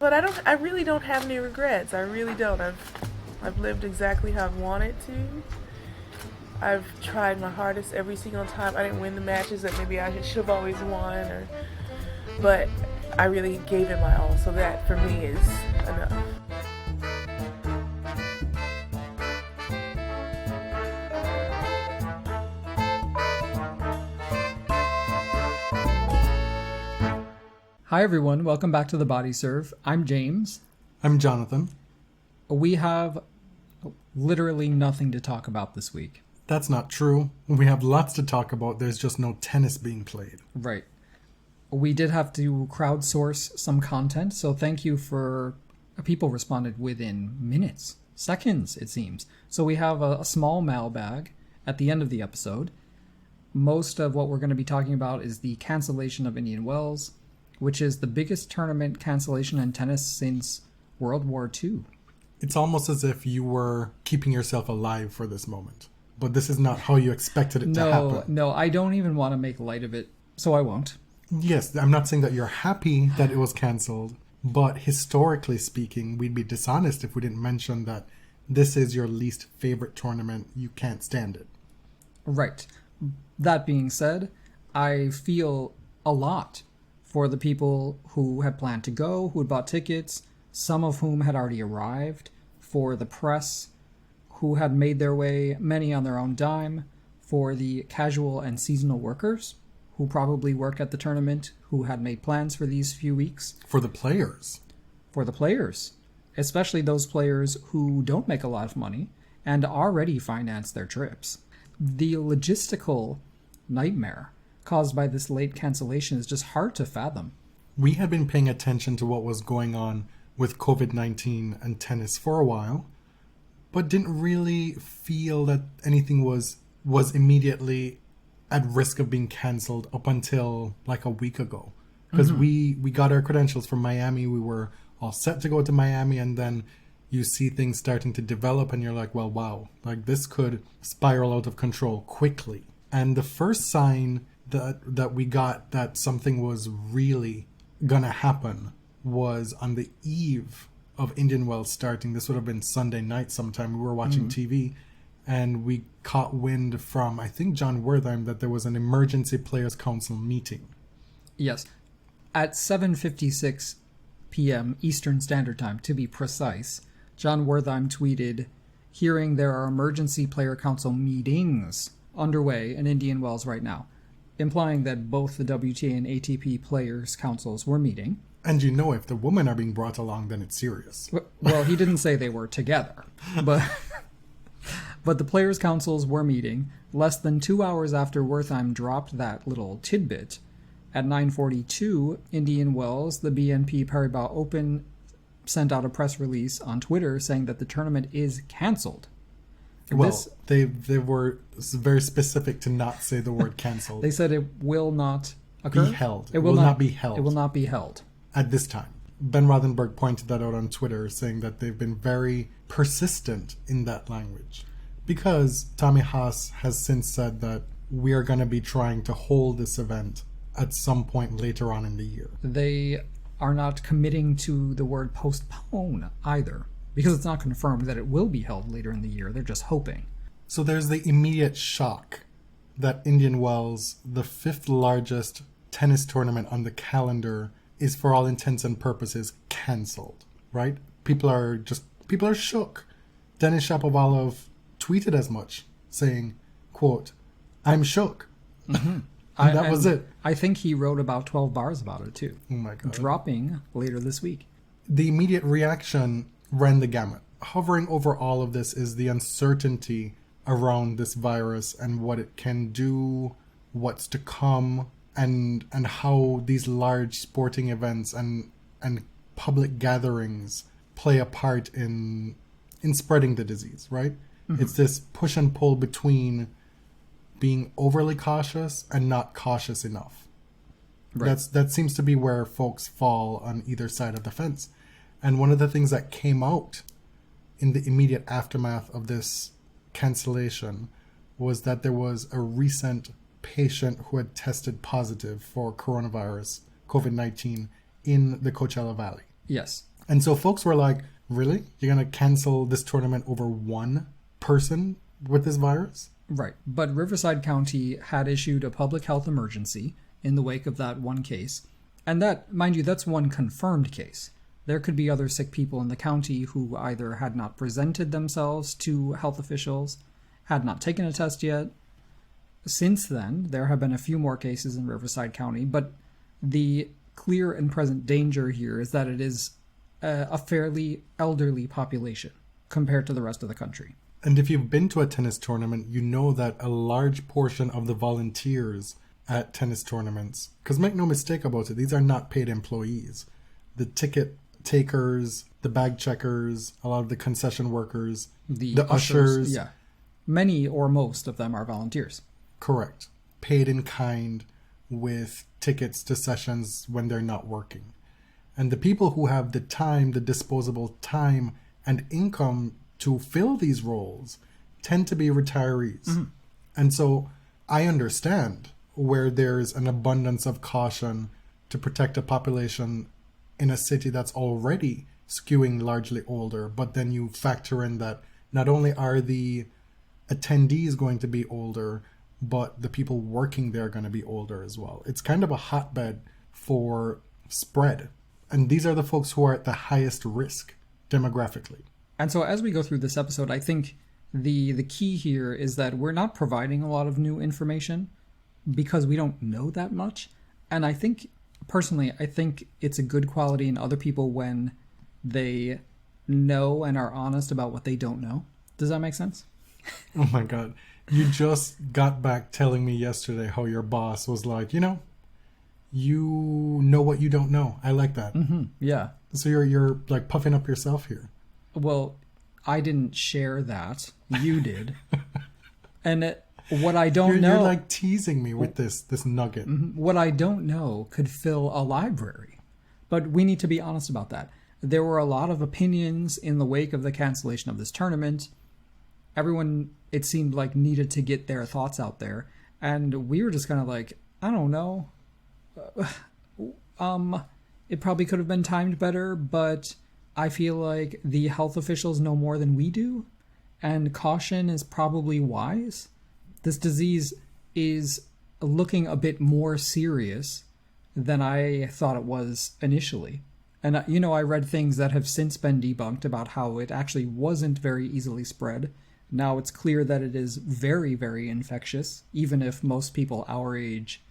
But I really don't have any regrets. I really don't. I've lived exactly how I've wanted to. I've tried my hardest every single time. I didn't win the matches that maybe I should have always won, but I really gave it my all. So that for me is enough. Hi everyone, welcome back to The Body Serve. I'm James. I'm Jonathan. We have literally nothing to talk about this week. That's not true. We have lots to talk about. There's just no tennis being played. Right. We did have to crowdsource some content, so thank you for people responded within minutes, seconds it seems. So we have a small mailbag at the end of the episode. Most of what we're going to be talking about is the cancellation of Indian Wells, which is the biggest tournament cancellation in tennis since World War II. It's almost as if you were keeping yourself alive for this moment. But this is not how you expected it to happen. No, I don't even want to make light of it, so I won't. Yes, I'm not saying that you're happy that it was cancelled, but historically speaking, we'd be dishonest if we didn't mention that this is your least favorite tournament. You can't stand it. Right. That being said, I feel a lot for the people who had planned to go, who had bought tickets, some of whom had already arrived, for the press, who had made their way, many on their own dime, for the casual and seasonal workers, who probably work at the tournament, who had made plans for these few weeks. For the players. For the players, especially those players who don't make a lot of money and already finance their trips. The logistical nightmare caused by this late cancellation is just hard to fathom. We had been paying attention to what was going on with COVID-19 and tennis for a while, but didn't really feel that anything was immediately at risk of being cancelled up until like a week ago. Because we got our credentials from Miami. We were all set to go to Miami, and then you see things starting to develop and you're like, well, wow, like this could spiral out of control quickly. And the first sign that we got that something was really gonna happen was on the eve of Indian Wells starting. This would have been Sunday night sometime. We were watching TV and we caught wind from, I think, John Wertheim, that there was an emergency players council meeting. Yes. At 7:56 p.m. Eastern Standard Time, to be precise, John Wertheim tweeted, "Hearing there are emergency player council meetings underway in Indian Wells right now," implying that both the WTA and ATP players councils were meeting. And you know, if the women are being brought along, then it's serious. Well, he didn't say they were together, but the players' councils were meeting less than 2 hours after Wertheim dropped that little tidbit. At 9:42, Indian Wells, the BNP Paribas Open, sent out a press release on Twitter saying that the tournament is cancelled. They were very specific to not say the word cancelled. They said it will not occur. Be held. It will not be held. It will not be held. At this time. Ben Rothenberg pointed that out on Twitter, saying that they've been very persistent in that language. Because Tommy Haas has since said that we are going to be trying to hold this event at some point later on in the year. They are not committing to the word postpone either, because it's not confirmed that it will be held later in the year. They're just hoping. So there's the immediate shock that Indian Wells, the fifth largest tennis tournament on the calendar, is for all intents and purposes cancelled, right? People are shook. Denis Shapovalov tweeted as much, saying, quote, "I'm shook." And that was it. I think he wrote about 12 bars about it too. Oh my God. Dropping later this week. The immediate reaction ran the gamut. Hovering over all of this is the uncertainty around this virus and what it can do, what's to come, and how these large sporting events and public gatherings play a part in spreading the disease, right? It's this push and pull between being overly cautious and not cautious enough. Right. That seems to be where folks fall on either side of the fence. And one of the things that came out in the immediate aftermath of this cancellation was that there was a recent patient who had tested positive for coronavirus, COVID-19, in the Coachella Valley. Yes. And so folks were like, really? You're going to cancel this tournament over one person with this virus? Right. But Riverside County had issued a public health emergency in the wake of that one case. And that, mind you, that's one confirmed case. There could be other sick people in the county who either had not presented themselves to health officials, had not taken a test yet. Since then, there have been a few more cases in Riverside County, but the clear and present danger here is that it is a fairly elderly population compared to the rest of the country. And if you've been to a tennis tournament, you know that a large portion of the volunteers at tennis tournaments, because make no mistake about it, these are not paid employees. The ticket takers, the bag checkers, a lot of the concession workers, the ushers. Yeah. Many or most of them are volunteers. Correct. Paid in kind with tickets to sessions when they're not working. And the people who have the time, the disposable time and income to fill these roles tend to be retirees. Mm-hmm. And so I understand where there's an abundance of caution to protect a population in a city that's already skewing largely older, but then you factor in that not only are the attendees going to be older, but the people working there are going to be older as well. It's kind of a hotbed for spread. And these are the folks who are at the highest risk demographically. And so as we go through this episode, I think the key here is that we're not providing a lot of new information because we don't know that much. And I think, personally, I think it's a good quality in other people when they know and are honest about what they don't know. Does that make sense? Oh my God. You just got back telling me yesterday how your boss was like, you know what you don't know. I like that. Mm-hmm. Yeah. So you're like puffing up yourself here. Well, I didn't share that. You did. And what I don't know... You're like teasing me with this nugget. Mm-hmm. What I don't know could fill a library. But we need to be honest about that. There were a lot of opinions in the wake of the cancellation of this tournament. Everyone, it seemed like, needed to get their thoughts out there. And we were just kind of like, I don't know. It probably could have been timed better, but I feel like the health officials know more than we do, and caution is probably wise. This disease is looking a bit more serious than I thought it was initially. And, I read things that have since been debunked about how it actually wasn't very easily spread. Now it's clear that it is very, very infectious, even if most people our age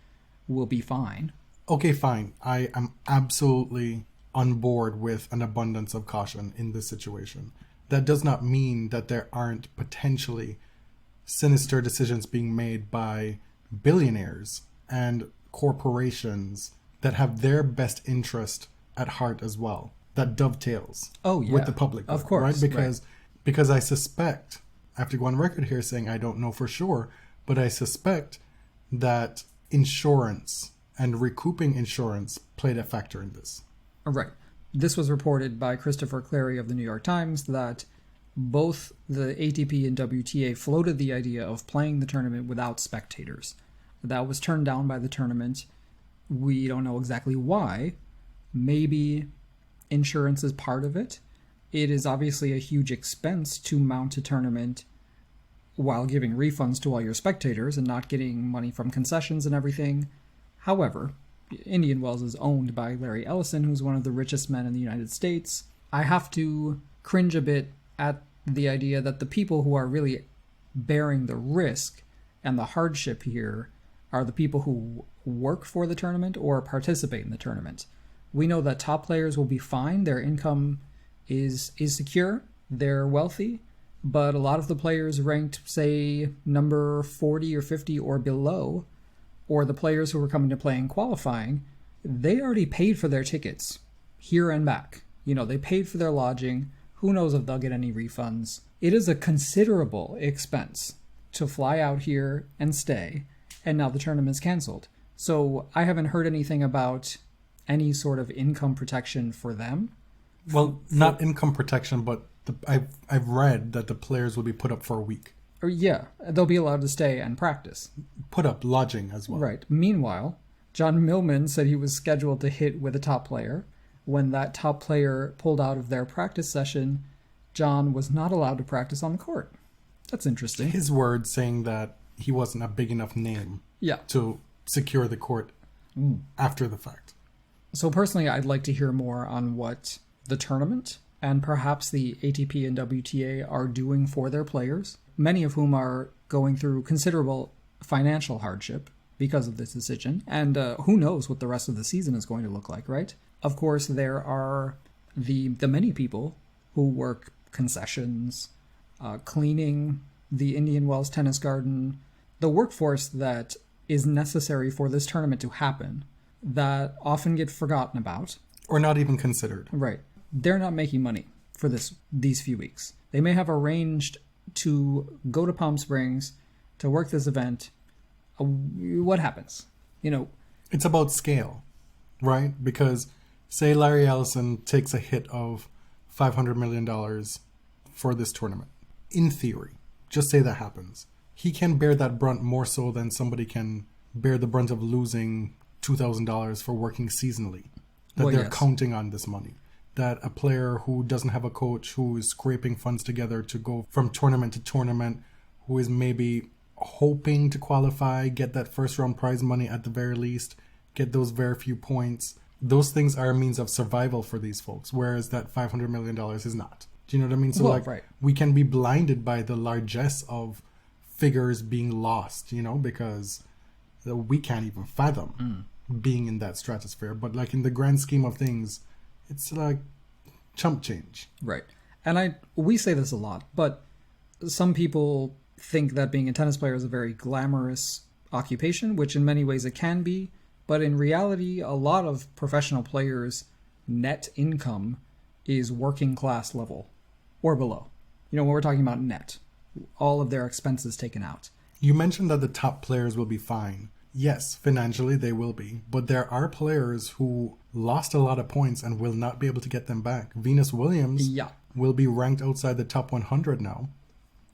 will be fine. Okay, fine. I am absolutely on board with an abundance of caution in this situation. That does not mean that there aren't potentially sinister decisions being made by billionaires and corporations that have their best interest at heart as well. That dovetails with the public. Of course. Right? Because I suspect, I have to go on record here saying I don't know for sure, but I suspect that insurance and recouping insurance played a factor in this. Right. This was reported by Christopher Clary of the New York Times that both the ATP and WTA floated the idea of playing the tournament without spectators. That was turned down by the tournament. We don't know exactly why. Maybe insurance is part of it. It is obviously a huge expense to mount a tournament while giving refunds to all your spectators and not getting money from concessions and everything. However, Indian Wells is owned by Larry Ellison, who's one of the richest men in the United States. I have to cringe a bit at the idea that the people who are really bearing the risk and the hardship here are the people who work for the tournament or participate in the tournament. We know that top players will be fine. Their income is secure. They're wealthy. But a lot of the players ranked, say, number 40 or 50 or below, or the players who were coming to play in qualifying, they already paid for their tickets here and back. They paid for their lodging. Who knows if they'll get any refunds. It is a considerable expense to fly out here and stay, and now the tournament's canceled. So I haven't heard anything about any sort of income protection for them. Well, not income protection, but I've read that the players will be put up for a week. Or yeah, they'll be allowed to stay and practice. Put up lodging as well. Right. Meanwhile, John Millman said he was scheduled to hit with a top player. when that top player pulled out of their practice session, John was not allowed to practice on the court. That's interesting. His word saying that he wasn't a big enough name Yeah. to secure the court after the fact. So personally, I'd like to hear more on what the tournament and perhaps the ATP and WTA are doing for their players, many of whom are going through considerable financial hardship because of this decision. And who knows what the rest of the season is going to look like, right? Of course, there are the many people who work concessions, cleaning the Indian Wells Tennis Garden, the workforce that is necessary for this tournament to happen that often get forgotten about. Or not even considered. Right. They're not making money for these few weeks. They may have arranged to go to Palm Springs to work this event. What happens? It's about scale, right? Because say Larry Ellison takes a hit of $500 million for this tournament. In theory, just say that happens. He can bear that brunt more so than somebody can bear the brunt of losing $2,000 for working seasonally. That they're counting on this money. That a player who doesn't have a coach, who is scraping funds together to go from tournament to tournament, who is maybe hoping to qualify, get that first round prize money at the very least, get those very few points. Those things are a means of survival for these folks, whereas that $500 million is not. Do you know what I mean? So right. We can be blinded by the largesse of figures being lost, because we can't even fathom being in that stratosphere. But in the grand scheme of things, it's like chump change. Right. And we say this a lot, but some people think that being a tennis player is a very glamorous occupation, which in many ways it can be. But in reality, a lot of professional players' net income is working class level or below. When we're talking about net, all of their expenses taken out. You mentioned that the top players will be fine. Yes, financially they will be. But there are players who lost a lot of points and will not be able to get them back. Venus Williams will be ranked outside the top 100 now.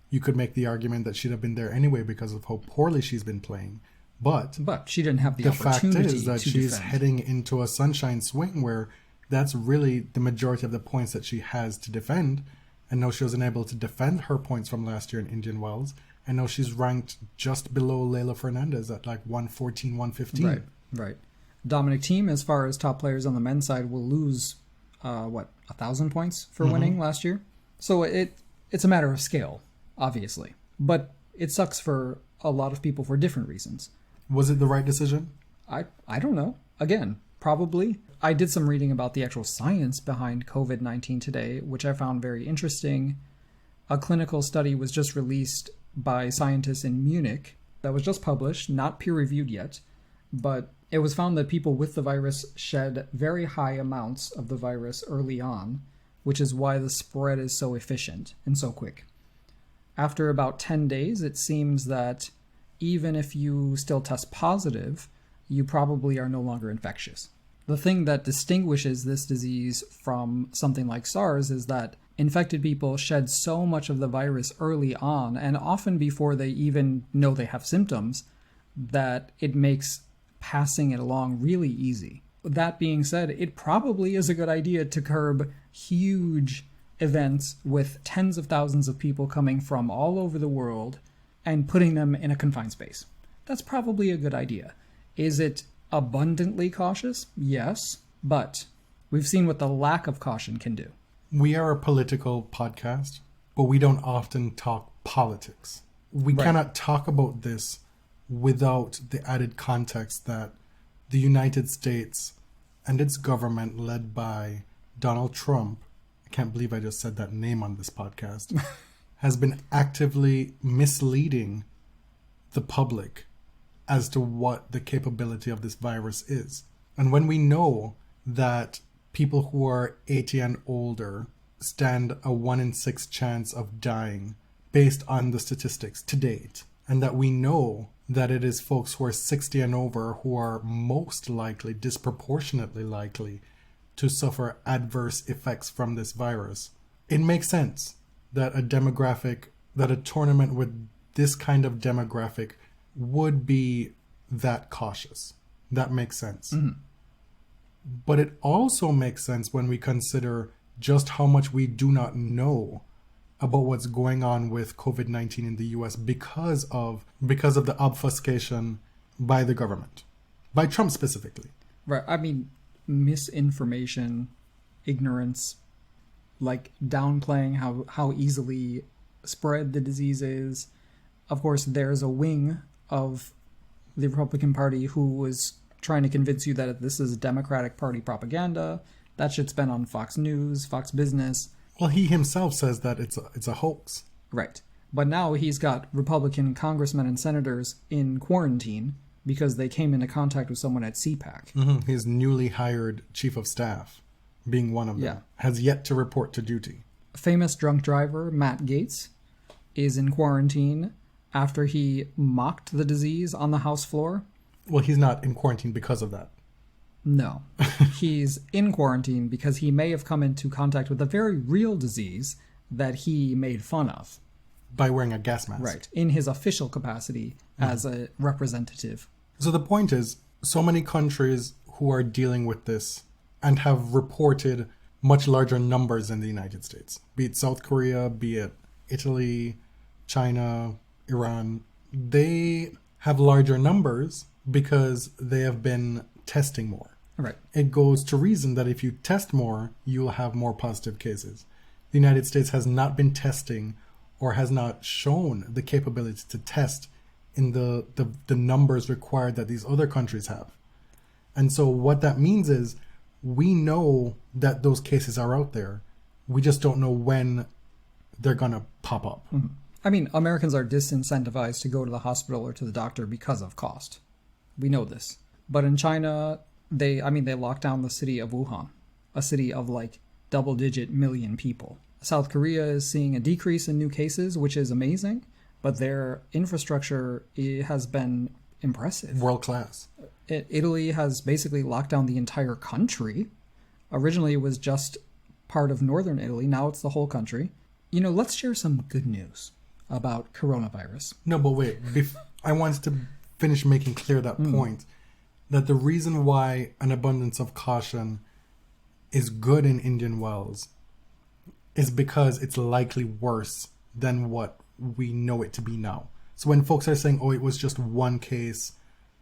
You could make the argument that she'd have been there anyway because of how poorly she's been playing. But she didn't have the opportunity. The fact is that she's heading into a sunshine swing where that's really the majority of the points that she has to defend. And now she wasn't able to defend her points from last year in Indian Wells. And now she's ranked just below Leylah Fernandez at 114, 115. Right. Dominic Thiem, as far as top players on the men's side, will lose, 1,000 points for winning last year. So it's a matter of scale, obviously. But it sucks for a lot of people for different reasons. Was it the right decision? I don't know. Again, probably. I did some reading about the actual science behind COVID-19 today, which I found very interesting. A clinical study was just released by scientists in Munich that was just published, not peer-reviewed yet, but it was found that people with the virus shed very high amounts of the virus early on, which is why the spread is so efficient and so quick. After about 10 days, it seems that even if you still test positive, you probably are no longer infectious. The thing that distinguishes this disease from something like SARS is that infected people shed so much of the virus early on, and often before they even know they have symptoms, that it makes passing it along really easy. That being said, it probably is a good idea to curb huge events with tens of thousands of people coming from all over the world and putting them in a confined space. That's probably a good idea. Is it abundantly cautious? Yes, but we've seen what the lack of caution can do. We are a political podcast, but we don't often talk politics. We cannot talk about this without the added context that the United States and its government, led by Donald Trump, I can't believe I just said that name on this podcast, has been actively misleading the public as to what the capability of this virus is. And when we know that people who are 80 and older stand a 1 in 6 chance of dying based on the statistics to date, and that we know that it is folks who are 60 and over who are most likely, disproportionately likely, to suffer adverse effects from this virus, it makes sense that a tournament with this kind of demographic would be that cautious. That makes sense. But it also makes sense when we consider just how much we do not know about what's going on with COVID-19 in the US because of the obfuscation by the government, by Trump specifically. Right. I mean, misinformation, ignorance, like downplaying how easily spread the disease is. Of course, there's a wing of the Republican Party who was trying to convince you that this is Democratic Party propaganda. That shit's been on Fox News, Fox Business. Well, he himself says that it's a hoax. Right. But now he's got Republican congressmen and senators in quarantine because they came into contact with someone at CPAC. Mm-hmm. His newly hired chief of staff, being one of them, has yet to report to duty. Famous drunk driver Matt Gaetz is in quarantine after he mocked the disease on the House floor. Well, he's not in quarantine because of that. No. He's in quarantine because he may have come into contact with a very real disease that he made fun of. By wearing a gas mask. Right. In his official capacity as a representative. So the point is, so many countries who are dealing with this and have reported much larger numbers than the United States, be it South Korea, be it Italy, China, Iran, they have larger numbers because they have been testing more. Right. It goes to reason that if you test more, you'll have more positive cases. The United States has not been testing or has not shown the capability to test in the numbers required that these other countries have. And so what that means is we know that those cases are out there. We just don't know when they're going to pop up. Mm-hmm. I mean, Americans are disincentivized to go to the hospital or to the doctor because of cost. We know this. But in China, they locked down the city of Wuhan, a city of like double-digit million people. South Korea is seeing a decrease in new cases, which is amazing, but their infrastructure has been impressive. World class. Italy has basically locked down the entire country. Originally, it was just part of northern Italy. Now it's the whole country. You know, let's share some good news about coronavirus. No, but wait. I wanted to finish making clear that point. That the reason why an abundance of caution is good in Indian Wells is because it's likely worse than what we know it to be now. So when folks are saying, oh, it was just one case,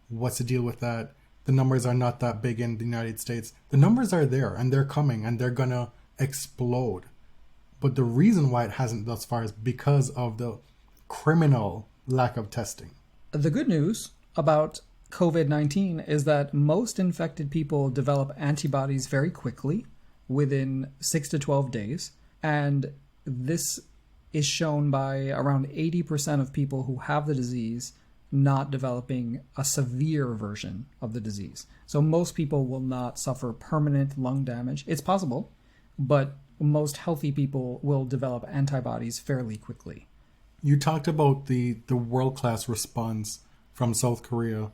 what's the deal with that? The numbers are not that big in the United States. The numbers are there and they're coming and they're going to explode. But the reason why it hasn't thus far is because of the criminal lack of testing. The good news about COVID-19 is that most infected people develop antibodies very quickly, within 6 to 12 days. And this is shown by around 80% of people who have the disease not developing a severe version of the disease. So most people will not suffer permanent lung damage. It's possible, but most healthy people will develop antibodies fairly quickly. You talked about the world-class response from South Korea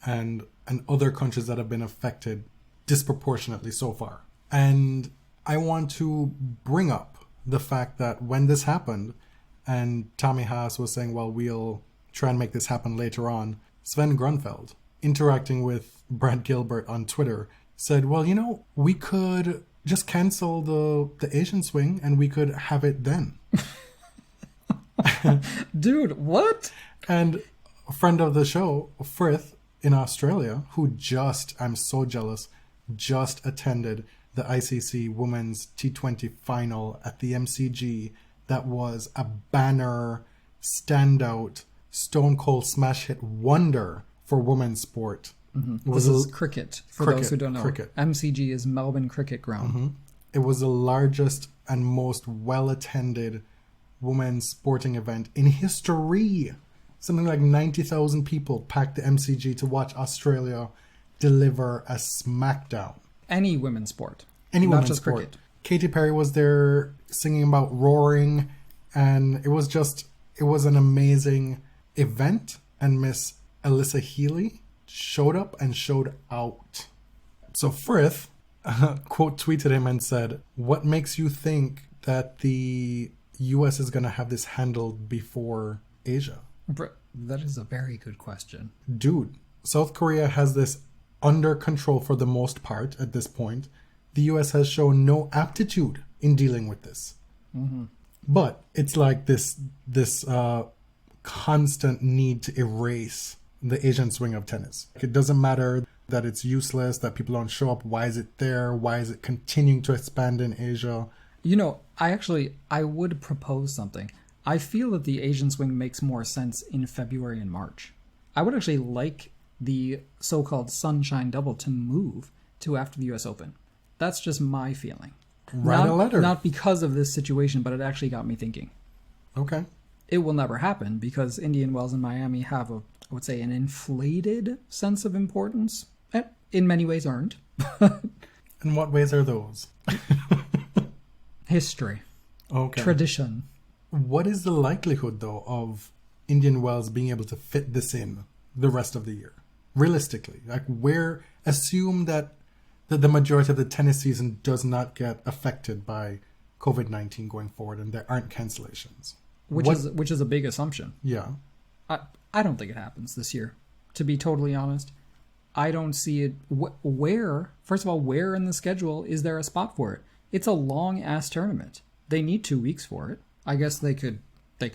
and other countries that have been affected disproportionately so far. And I want to bring up the fact that when this happened, and Tommy Haas was saying, well, we'll try and make this happen later on, Sven Grunfeld, interacting with Brad Gilbert on Twitter, said, well, you know, we could just cancel the Asian swing and we could have it then. Dude, what? And a friend of the show, Frith, in Australia, who I'm so jealous, just attended the ICC Women's T20 final at the MCG. That was a banner, standout, stone cold smash hit wonder for women's sport. Mm-hmm. This is cricket, for those who don't know. Cricket. MCG is Melbourne Cricket Ground. Mm-hmm. It was the largest and most well-attended women's sporting event in history. Something like 90,000 people packed the MCG to watch Australia deliver a smackdown. Any women's sport. Any not women's just sport. cricket. Katy Perry was there singing about roaring, and it was an amazing event, and Miss Alyssa Healy showed up and showed out. So Frith quote tweeted him and said, what makes you think that the US is going to have this handled before Asia? That is a very good question. Dude, South Korea has this under control for the most part at this point. The US has shown no aptitude in dealing with this. Mm-hmm. But it's like this constant need to erase the Asian swing of tennis. It doesn't matter that it's useless, that people don't show up. Why is it there? Why is it continuing to expand in Asia? You know, I would propose something. I feel that the Asian swing makes more sense in February and March. I would actually like the so-called sunshine double to move to after the US Open. That's just my feeling. Write a letter. Not because of this situation, but it actually got me thinking. Okay. It will never happen because Indian Wells and Miami have I would say, an inflated sense of importance. In many ways earned. In what ways are those? History. Okay. Tradition. What is the likelihood, though, of Indian Wells being able to fit this in the rest of the year? Realistically, assume that the majority of the tennis season does not get affected by COVID-19 going forward and there aren't cancellations. Which is a big assumption. Yeah. I don't think it happens this year, to be totally honest. I don't see it. First of all, where in the schedule is there a spot for it? It's a long-ass tournament. They need 2 weeks for it. I guess they could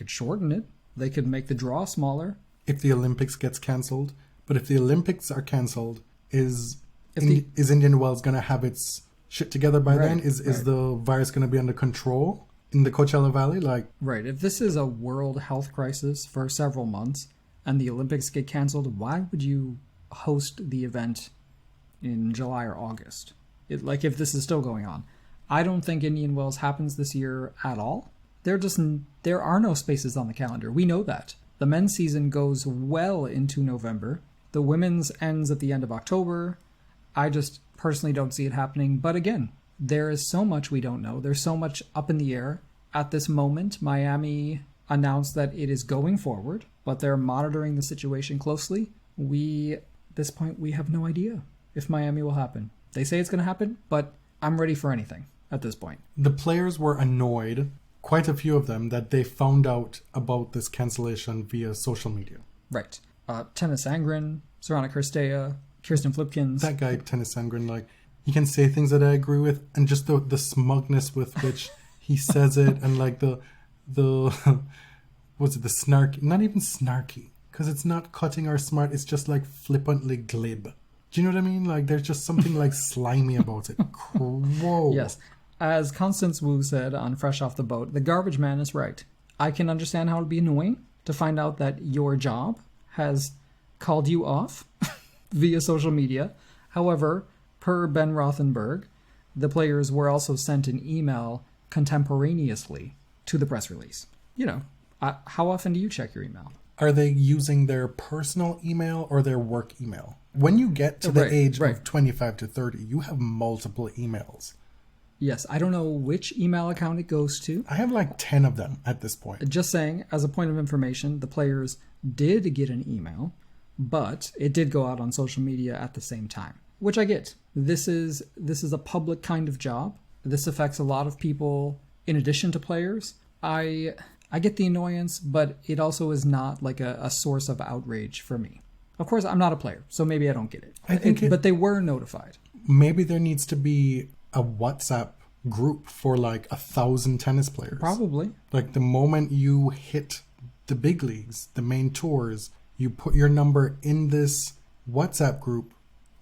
shorten it. They could make the draw smaller. If the Olympics gets cancelled. But if the Olympics are cancelled, is Indian Wells going to have its shit together by then? Is the virus going to be under control in the Coachella Valley? Right. If this is a world health crisis for several months and the Olympics get cancelled, why would you host the event in July or August? If this is still going on. I don't think Indian Wells happens this year at all. There are no spaces on the calendar. We know that. The men's season goes well into November. The women's ends at the end of October. I just personally don't see it happening. But again, there is so much we don't know. There's so much up in the air. At this moment, Miami announced that it is going forward, but they're monitoring the situation closely. At this point, we have no idea if Miami will happen. They say it's going to happen, but I'm ready for anything at this point. The players were annoyed, quite a few of them, that they found out about this cancellation via social media. Right. Tennis Sangren, Sorana Kirstea, Kirsten Flipkins. That guy, Tennis Sangren, he can say things that I agree with, and just the smugness with which he says it, and the what's it, the snark, not even snarky, because it's not cutting or smart, it's just flippantly glib. Do you know what I mean? There's just something slimy about it. Whoa. Yes. As Constance Wu said on Fresh Off the Boat, the garbage man is right. I can understand how it would be annoying to find out that your job has called you off via social media. However, per Ben Rothenberg, the players were also sent an email contemporaneously to the press release. How often do you check your email? Are they using their personal email or their work email? When you get to the age of 25 to 30, you have multiple emails. Yes, I don't know which email account it goes to. I have 10 of them at this point. Just saying, as a point of information, the players did get an email, but it did go out on social media at the same time, which I get. This is a public kind of job. This affects a lot of people in addition to players. I get the annoyance, but it also is not a source of outrage for me. Of course, I'm not a player, so maybe I don't get it. But they were notified. Maybe there needs to be a WhatsApp group for 1,000 tennis players. Probably. The moment you hit the big leagues, the main tours, you put your number in this WhatsApp group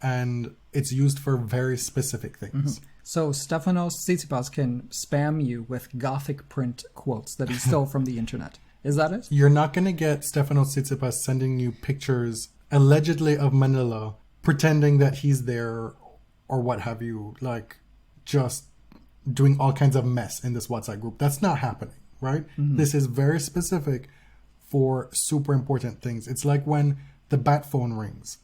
and it's used for very specific things. Mm-hmm. So Stefanos Tsitsipas can spam you with Gothic print quotes that he stole from the internet. Is that it? You're not going to get Stefanos Tsitsipas sending you pictures allegedly of Manila, pretending that he's there or what have you, just doing all kinds of mess in this WhatsApp group. That's not happening, right? Mm-hmm. This is very specific for super important things. It's like when the bat phone rings,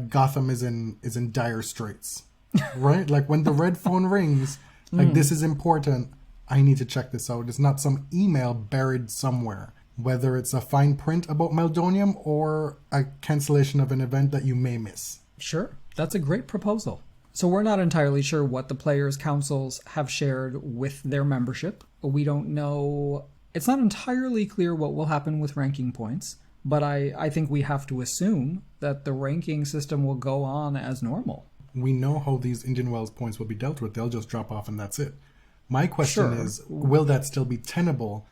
Gotham is in dire straits, right? When the red phone rings, this is important. I need to check this out. It's not some email buried somewhere, whether it's a fine print about Meldonium or a cancellation of an event that you may miss. Sure. That's a great proposal. So we're not entirely sure what the players' councils have shared with their membership. We don't know. It's not entirely clear what will happen with ranking points, But I think we have to assume that the ranking system will go on as normal. We know how these Indian Wells points will be dealt with. They'll just drop off and that's it. My question Sure. is, will that still be tenable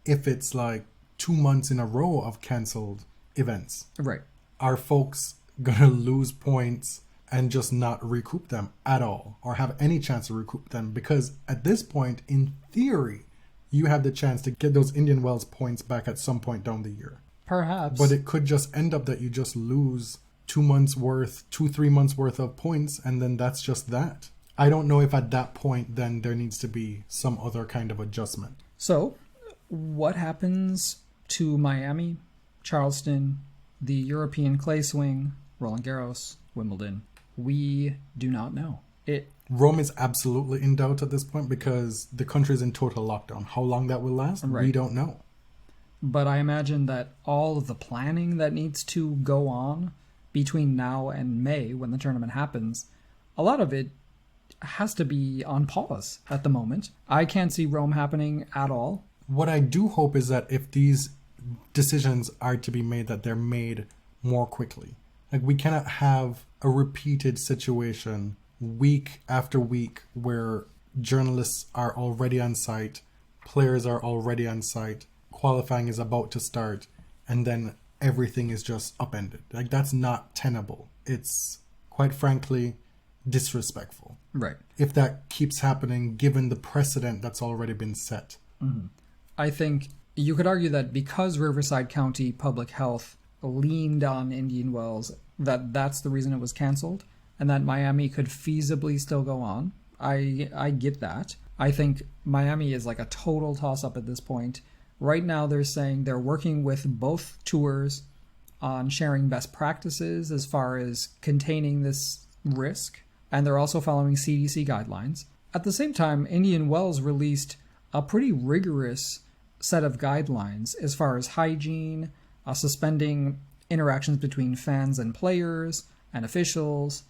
if it's like 2 months in a row of cancelled events? Right. Are folks going to lose points and just not recoup them at all or have any chance to recoup them? Because at this point, in theory, you have the chance to get those Indian Wells points back at some point down the year. Perhaps. But it could just end up that you just lose 2 months worth, 3 months worth of points, and then that's just that. I don't know if at that point then there needs to be some other kind of adjustment. So, what happens to Miami, Charleston, the European clay swing, Roland Garros, Wimbledon? We do not know. Rome is absolutely in doubt at this point because the country is in total lockdown. How long that will last, Right. we don't know. But I imagine that all of the planning that needs to go on between now and May, when the tournament happens, a lot of it has to be on pause at the moment. I can't see Rome happening at all. What I do hope is that if these decisions are to be made, that they're made more quickly. Like, we cannot have a repeated situation week after week where journalists are already on site, players are already on site, qualifying is about to start, and then everything is just upended. Like, that's not tenable. It's, quite frankly, disrespectful. Right. If that keeps happening, given the precedent that's already been set. I think you could argue that because Riverside County Public Health leaned on Indian Wells, that's the reason it was canceled, and that Miami could feasibly still go on. I get that. I think Miami is like a total toss-up at this point. Right now they're saying they're working with both tours on sharing best practices as far as containing this risk, and they're also following CDC guidelines. At the same time, Indian Wells released a pretty rigorous set of guidelines as far as hygiene, suspending interactions between fans and players and officials,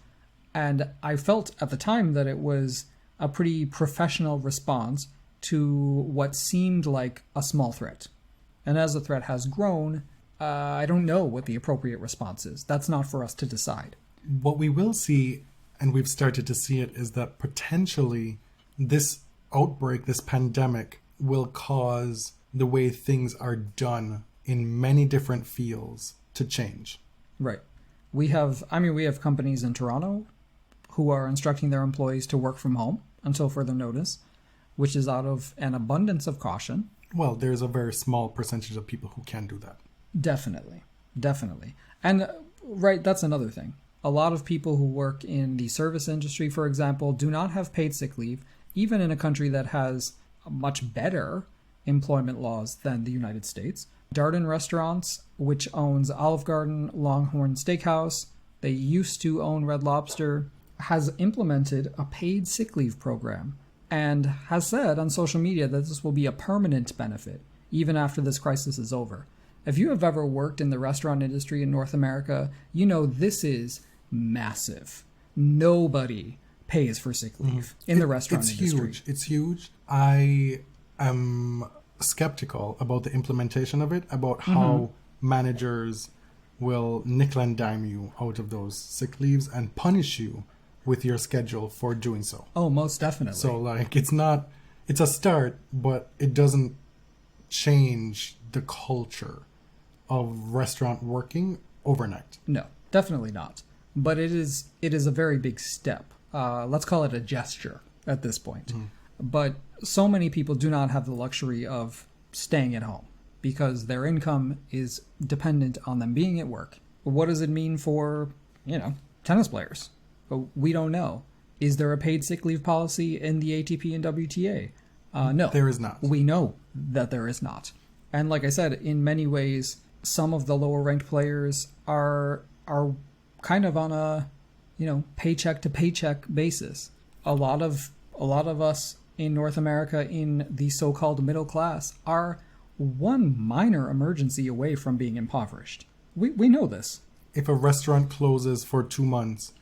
and I felt at the time that it was a pretty professional response to what seemed like a small threat. And as the threat has grown, I don't know what the appropriate response is. That's not for us to decide. What we will see, and we've started to see it, is that potentially this outbreak, this pandemic, will cause the way things are done in many different fields to change. Right. We have companies in Toronto who are instructing their employees to work from home until further notice, which is out of an abundance of caution. Well, there's a very small percentage of people who can do that. Definitely. And right, that's another thing. A lot of people who work in the service industry, for example, do not have paid sick leave, even in a country that has much better employment laws than the United States. Darden Restaurants, which owns Olive Garden, Longhorn Steakhouse, they used to own Red Lobster, has implemented a paid sick leave program and has said on social media that this will be a permanent benefit even after this crisis is over. If you have ever worked in the restaurant industry in North America, you know this is massive. Nobody pays for sick leave in the restaurant industry. It's huge. I am skeptical about the implementation of it, about how managers will nickel and dime you out of those sick leaves and punish you with your schedule for doing so. Oh, most definitely. So, like, it's a start, but it doesn't change the culture of restaurant working overnight. No, definitely not. But it is a very big step. Let's call it a gesture at this point. But so many people do not have the luxury of staying at home because their income is dependent on them being at work. What does it mean for, tennis players? We don't know. Is there a paid sick leave policy in the ATP and WTA? No. There is not. We know that there is not. And like I said, in many ways, some of the lower ranked players are kind of on a, paycheck to paycheck basis. A lot of us in North America in the so-called middle class are one minor emergency away from being impoverished. We know this. If a restaurant closes for 2 months,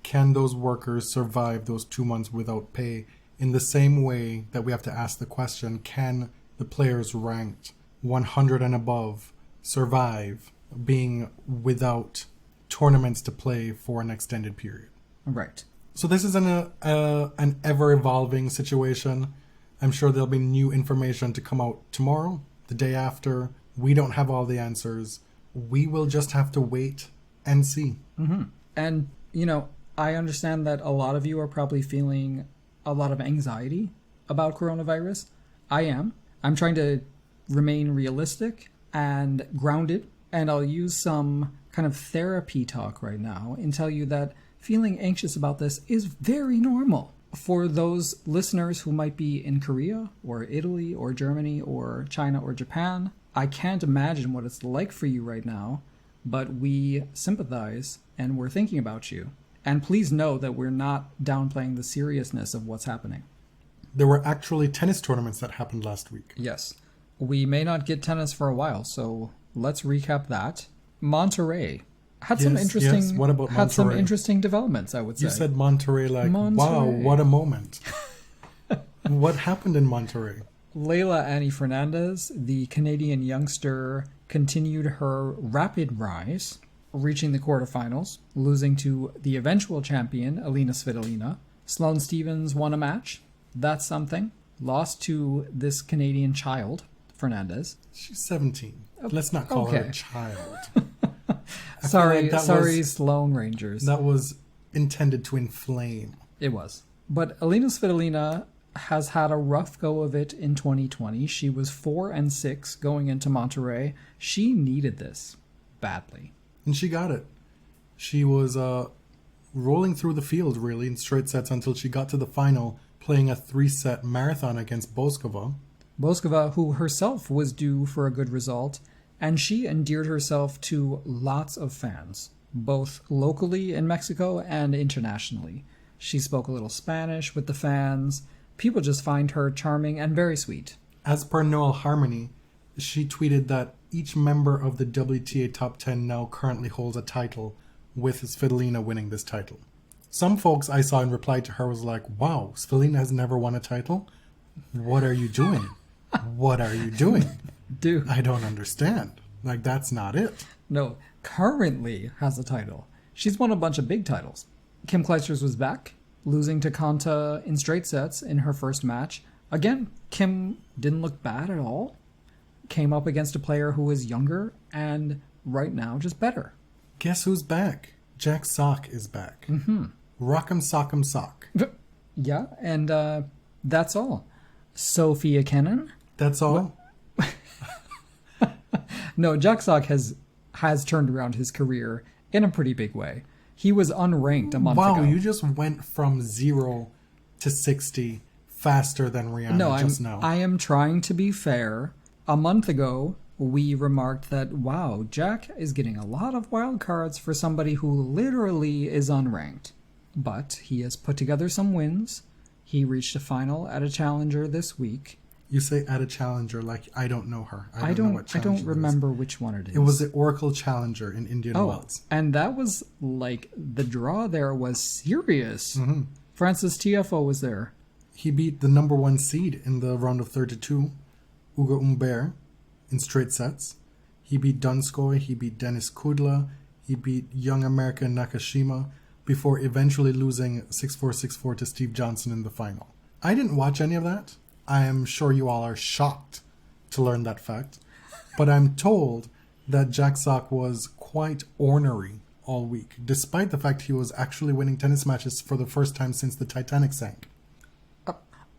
can those workers survive those 2 months without pay? In the same way that we have to ask the question, can the players ranked 100 and above survive being without tournaments to play for an extended period. Right. So this is an ever-evolving situation. I'm sure there'll be new information to come out tomorrow, the day after. We don't have all the answers. We will just have to wait and see. Mm-hmm. And, I understand that a lot of you are probably feeling a lot of anxiety about coronavirus. I am. I'm trying to remain realistic and grounded, and I'll use some kind of therapy talk right now and tell you that feeling anxious about this is very normal. For those listeners who might be in Korea or Italy or Germany or China or Japan, I can't imagine what it's like for you right now, but we sympathize and we're thinking about you. And please know that we're not downplaying the seriousness of what's happening. There were actually tennis tournaments that happened last week. Yes. We may not get tennis for a while, so let's recap that. Monterey had some interesting. Yes. What about Monterey? Had some interesting developments, I would say. You said Monterey like, Monterey. Wow, what a moment. What happened in Monterey? Leylah Annie Fernandez, the Canadian youngster, continued her rapid rise, reaching the quarterfinals, losing to the eventual champion, Alina Svitolina. Sloane Stephens won a match. That's something. Lost to this Canadian child, Fernandez. She's 17. Let's not call her a child. Sorry, Sloane Rangers. That was intended to inflame. It was. But Alina Svitolina has had a rough go of it in 2020. She was 4-6 going into Monterey. She needed this badly. And she got it. She was rolling through the field, really, in straight sets until she got to the final, playing a 3-set marathon against Boskova. Boskova, who herself was due for a good result, and she endeared herself to lots of fans, both locally in Mexico and internationally. She spoke a little Spanish with the fans. People just find her charming and very sweet. As per Noel Harmony, she tweeted that each member of the WTA Top 10 now currently holds a title, with Svitolina winning this title. Some folks I saw in reply to her was like, wow, Svitolina has never won a title? What are you doing? What are you doing? Dude. I don't understand. Like, that's not it. No, currently has a title. She's won a bunch of big titles. Kim Clijsters was back, losing to Konta in straight sets in her first match. Again, Kim didn't look bad at all. Came up against a player who was younger and right now just better. Guess who's back? Jack Sock is back. Mm-hmm. Rock'em Sock'em Sock. Yeah, and that's all. Sophia Kenin? That's all? No, Jack Sock has turned around his career in a pretty big way. He was unranked a month ago. Wow, you just went from 0 to 60 faster than Rihanna now. I am trying to be fair. A month ago, we remarked that, wow, Jack is getting a lot of wild cards for somebody who literally is unranked. But he has put together some wins. He reached a final at a challenger this week. You say at a challenger like I don't know her. I don't remember which one it is. It was the Oracle Challenger in Indian Wells. And that was like the draw there was serious. Mm-hmm. Francis Tiafoe was there. He beat the number 1 seed in the round of 32, Ugo Humbert, in straight sets. He beat Donskoy, he beat Denis Kudla, he beat young American Nakashima, before eventually losing 6-4, 6-4 to Steve Johnson in the final. I didn't watch any of that. I am sure you all are shocked to learn that fact. But I'm told that Jack Sock was quite ornery all week, despite the fact he was actually winning tennis matches for the first time since the Titanic sank.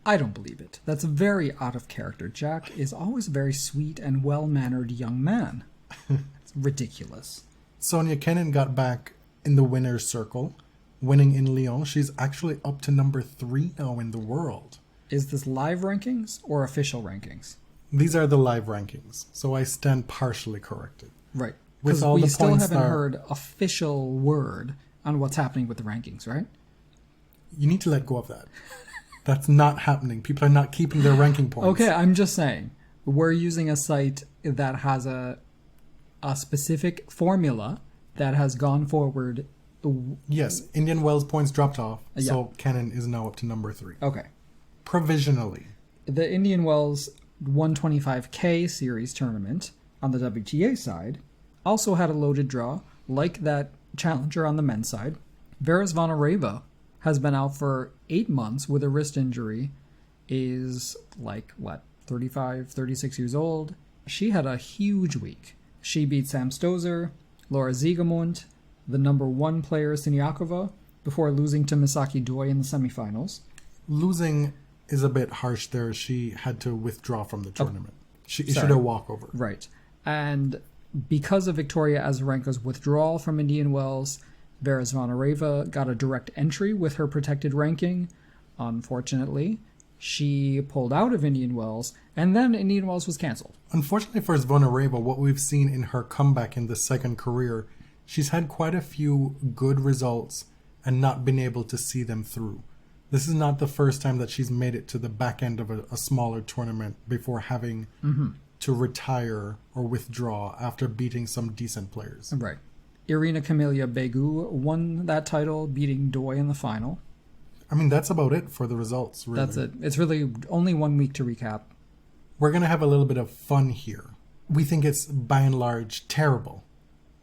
I don't believe it. That's very out of character. Jack is always a very sweet and well-mannered young man. It's ridiculous. Sonia Kenin got back in the winner's circle, winning in Lyon. She's actually up to number 3 now in the world. Is this live rankings or official rankings? These are the live rankings, so I stand partially corrected. Right. With all we the still points haven't that heard official word on what's happening with the rankings, right? You need to let go of that. That's not happening. People are not keeping their ranking points. Okay, I'm just saying. We're using a site that has a specific formula that has gone forward. Yes, Indian Wells points dropped off, so Kenin is now up to number 3. Okay. Provisionally. The Indian Wells 125K series tournament on the WTA side, also had a loaded draw, like that challenger on the men's side. Vera Zvonareva has been out for 8 months with a wrist injury, is 35, 36 years old. She had a huge week. She beat Sam Stosur, Laura Siegemund, the number 1 player Siniakova, before losing to Misaki Doi in the semifinals. Losing is a bit harsh there. She had to withdraw from the tournament. She issued a walkover. Right. And because of Victoria Azarenka's withdrawal from Indian Wells, Vera Zvonareva got a direct entry with her protected ranking. Unfortunately, she pulled out of Indian Wells, and then Indian Wells was canceled. Unfortunately for Zvonareva, what we've seen in her comeback in the second career, she's had quite a few good results and not been able to see them through. This is not the first time that she's made it to the back end of a smaller tournament before having to retire or withdraw after beating some decent players. Right. Irina Camelia Begu won that title, beating Doi in the final. I mean, that's about it for the results, really. That's it. It's really only 1 week to recap. We're going to have a little bit of fun here. We think it's, by and large, terrible,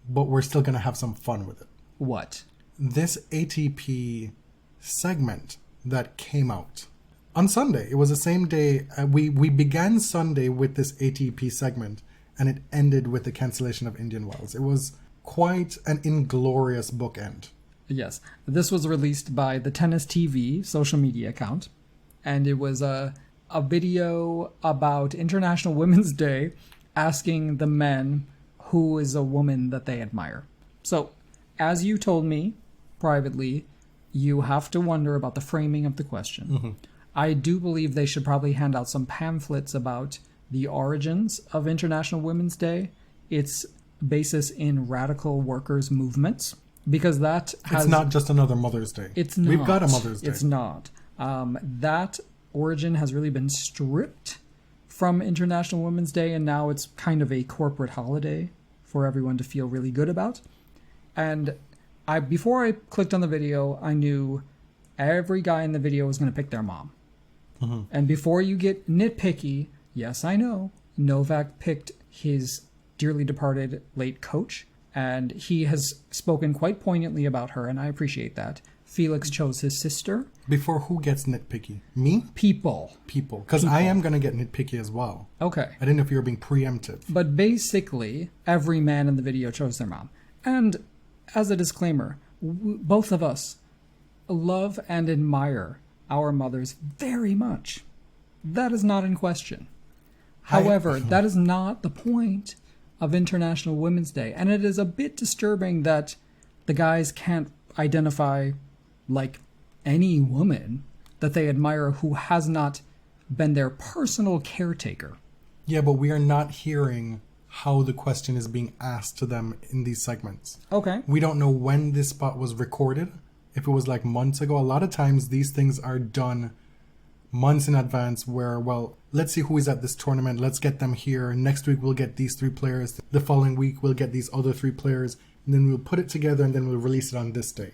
but we're still going to have some fun with it. What? This ATP segment that came out on Sunday. It was the same day. We began Sunday with this ATP segment, and it ended with the cancellation of Indian Wells. It was quite an inglorious bookend. Yes. This was released by the Tennis TV social media account, and it was a video about International Women's Day asking the men who is a woman that they admire. So, as you told me privately, you have to wonder about the framing of the question. I do believe they should probably hand out some pamphlets about the origins of International Women's Day, its basis in radical workers' movements, because that has... It's not just another Mother's Day. It's not. We've got a Mother's Day. It's not. That origin has really been stripped from International Women's Day, and now it's kind of a corporate holiday for everyone to feel really good about. And before I clicked on the video, I knew every guy in the video was going to pick their mom. And before you get nitpicky, yes, I know, Novak picked his dearly departed late coach, and he has spoken quite poignantly about her, and I appreciate that. Felix chose his sister. Before who gets nitpicky? Me? People. Because I am going to get nitpicky as well. Okay. I didn't know if you were being preemptive. But basically, every man in the video chose their mom. And as a disclaimer, both of us love and admire our mothers very much. That is not in question. However, that is not the point of International Women's Day. And it is a bit disturbing that the guys can't identify like any woman that they admire who has not been their personal caretaker. Yeah, but we are not hearing how the question is being asked to them in these segments. Okay. We don't know when this spot was recorded. If it was like months ago. A lot of times these things are done months in advance where, well, let's see who is at this tournament. Let's get them here. Next week we'll get these 3 players. The following week we'll get these other 3 players. And then we'll put it together and then we'll release it on this day.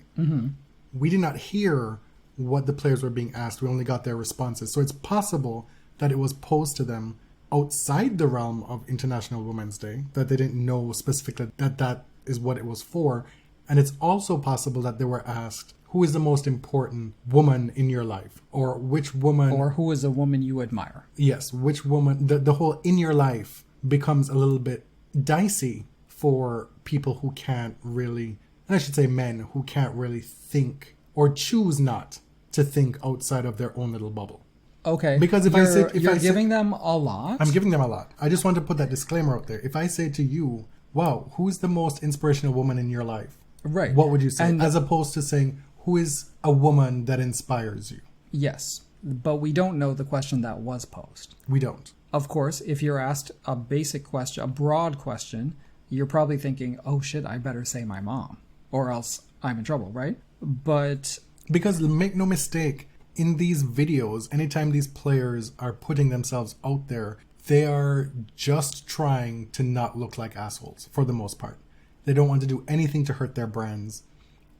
We did not hear what the players were being asked. We only got their responses. So it's possible that it was posed to them outside the realm of International Women's Day, that they didn't know specifically that that is what it was for. And it's also possible that they were asked, who is the most important woman in your life? Or which woman... Or who is a woman you admire? Yes, which woman... The whole in your life becomes a little bit dicey for people who can't really... And I should say men who can't really think or choose not to think outside of their own little bubble. Okay. Because if you're giving them a lot? I'm giving them a lot. I just want to put that disclaimer out there. If I say to you, wow, who's the most inspirational woman in your life? Right. What would you say? And as opposed to saying, who is a woman that inspires you? Yes. But we don't know the question that was posed. We don't. Of course, if you're asked a basic question, a broad question, you're probably thinking, oh shit, I better say my mom, or else I'm in trouble, right? But... Because make no mistake, in these videos, anytime these players are putting themselves out there, they are just trying to not look like assholes, for the most part. They don't want to do anything to hurt their brands.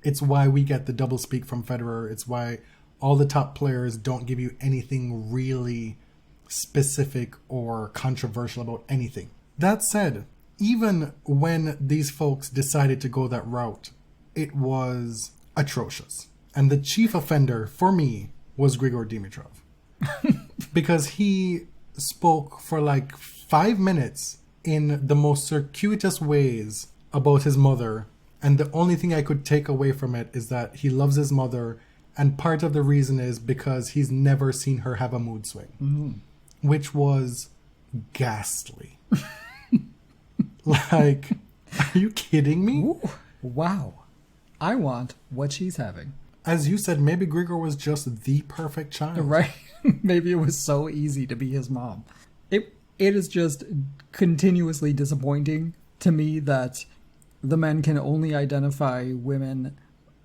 It's why we get the double speak from Federer. It's why all the top players don't give you anything really specific or controversial about anything. That said, even when these folks decided to go that route, it was atrocious. And the chief offender for me was Grigor Dimitrov. Because he spoke for like 5 minutes in the most circuitous ways about his mother. And the only thing I could take away from it is that he loves his mother. And part of the reason is because he's never seen her have a mood swing. Which was ghastly. Like, are you kidding me? Ooh, wow. I want what she's having. As you said, maybe Grigor was just the perfect child. Right? Maybe it was so easy to be his mom. It is just continuously disappointing to me that the men can only identify women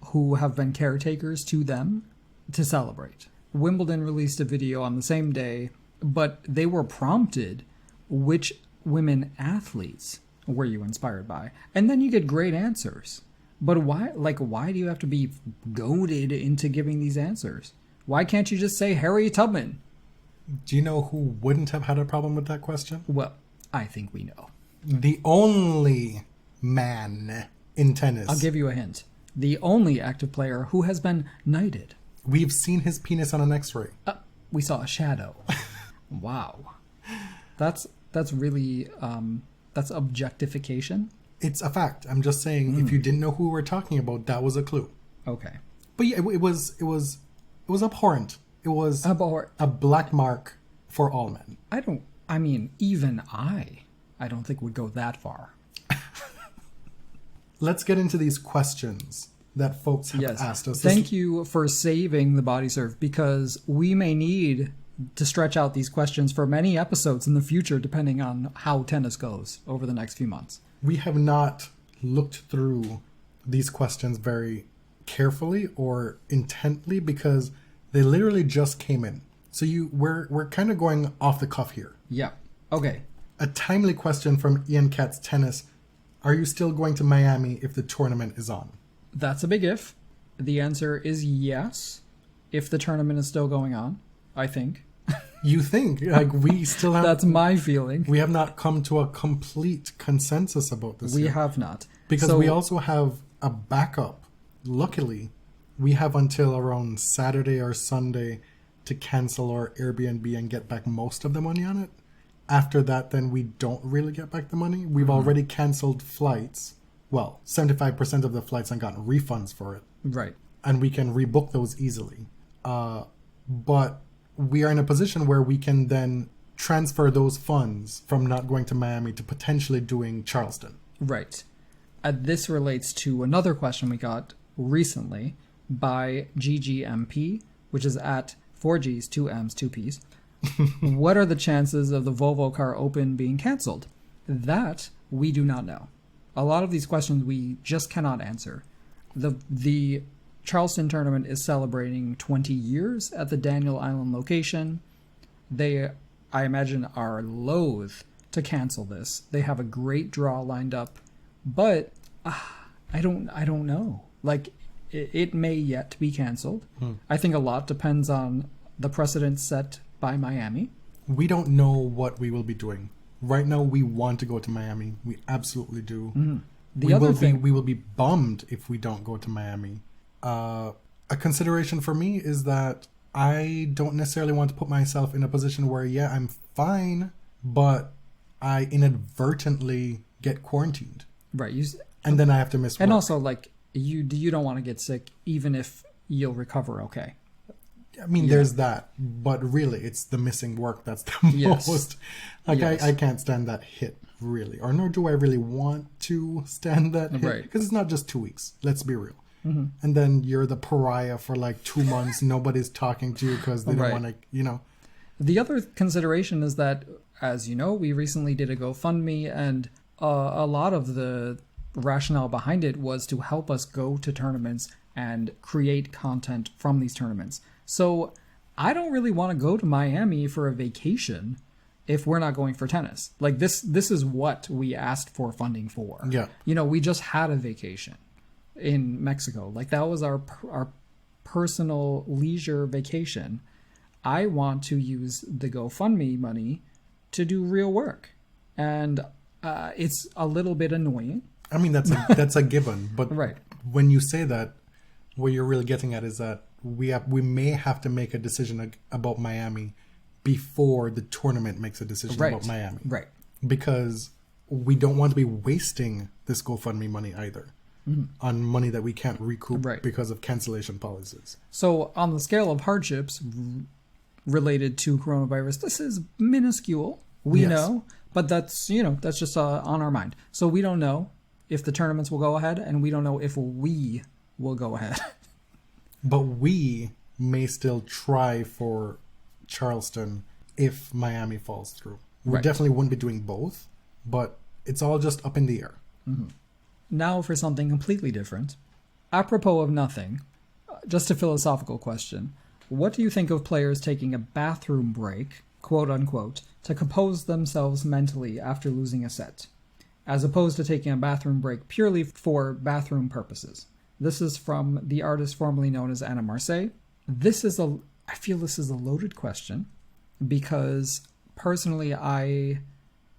who have been caretakers to them to celebrate. Wimbledon released a video on the same day, but they were prompted which women athletes were you inspired by? And then you get great answers. But why do you have to be goaded into giving these answers? Why can't you just say Harriet Tubman? Do you know who wouldn't have had a problem with that question? Well, I think we know. The only man in tennis. I'll give you a hint. The only active player who has been knighted. We've seen his penis on an X-ray. We saw a shadow. Wow. That's really, that's objectification. It's a fact. I'm just saying, if you didn't know who we're talking about, that was a clue. Okay. But yeah, it was abhorrent. It was Abhorrent. a black mark for all men. Even I don't think would go that far. Let's get into these questions that folks have asked us. Thank you for saving the body surf, because we may need to stretch out these questions for many episodes in the future, depending on how tennis goes over the next few months. We have not looked through these questions very carefully or intently because they literally just came in. So we're kind of going off the cuff here. Yeah. Okay. A timely question from Ian Katz Tennis. Are you still going to Miami if the tournament is on? That's a big if. The answer is yes, if the tournament is still going on, I think. You think? Like, we still have... That's my feeling. We have not come to a complete consensus about this We yet. have not. Because we also have a backup. Luckily, we have until around Saturday or Sunday to cancel our Airbnb and get back most of the money on it. After that, then we don't really get back the money. We've already canceled flights. Well, 75% of the flights and gotten refunds for it. Right. And we can rebook those easily. But we are in a position where we can then transfer those funds from not going to Miami to potentially doing Charleston. Right. This relates to another question we got recently by GGMP, which is at 4Gs, 2Ms, 2Ps. What are the chances of the Volvo Car Open being canceled? That we do not know. A lot of these questions we just cannot answer. The Charleston tournament is celebrating 20 years at the Daniel Island location. They, I imagine, are loath to cancel this. They have a great draw lined up, but I don't know. Like, it may yet be canceled. I think a lot depends on the precedent set by Miami. We don't know what we will be doing. Right now, we want to go to Miami. We absolutely do. We will be bummed if we don't go to Miami. A consideration for me is that I don't necessarily want to put myself in a position where, yeah, I'm fine, but I inadvertently get quarantined. Right. And then I have to miss work. And also, like, you don't want to get sick even if you'll recover okay. I mean, there's that, but really, it's the missing work that's the most. Like, I can't stand that hit, really. Or nor do I really want to stand that hit. Right. Because it's not just 2 weeks. Let's be real. And then you're the pariah for like 2 months. Nobody's talking to you because they don't want to, you know. The other consideration is that, as you know, we recently did a GoFundMe, and a lot of the rationale behind it was to help us go to tournaments and create content from these tournaments. So I don't really want to go to Miami for a vacation if we're not going for tennis. Like, this is what we asked for funding for. Yeah. You know, we just had a vacation in Mexico. Like, that was our personal leisure vacation. I want to use the GoFundMe money to do real work. And It's a little bit annoying. I mean, that's a given. But Right. when you say that, what you're really getting at is that we may have to make a decision about Miami before the tournament makes a decision Right. about Miami. Right. Because we don't want to be wasting this GoFundMe money either on money that we can't recoup Right. because of cancellation policies. So on the scale of hardships related to coronavirus, this is minuscule. We Yes. know, but that's just on our mind. So we don't know if the tournaments will go ahead, and we don't know if we will go ahead. But we may still try for Charleston if Miami falls through. We Right. definitely wouldn't be doing both, but it's all just up in the air. Now for something completely different. Apropos of nothing, just a philosophical question. What do you think of players taking a bathroom break, quote unquote, to compose themselves mentally after losing a set, as opposed to taking a bathroom break purely for bathroom purposes? This is from the artist formerly known as Anna Marseille. I feel this is a loaded question because personally I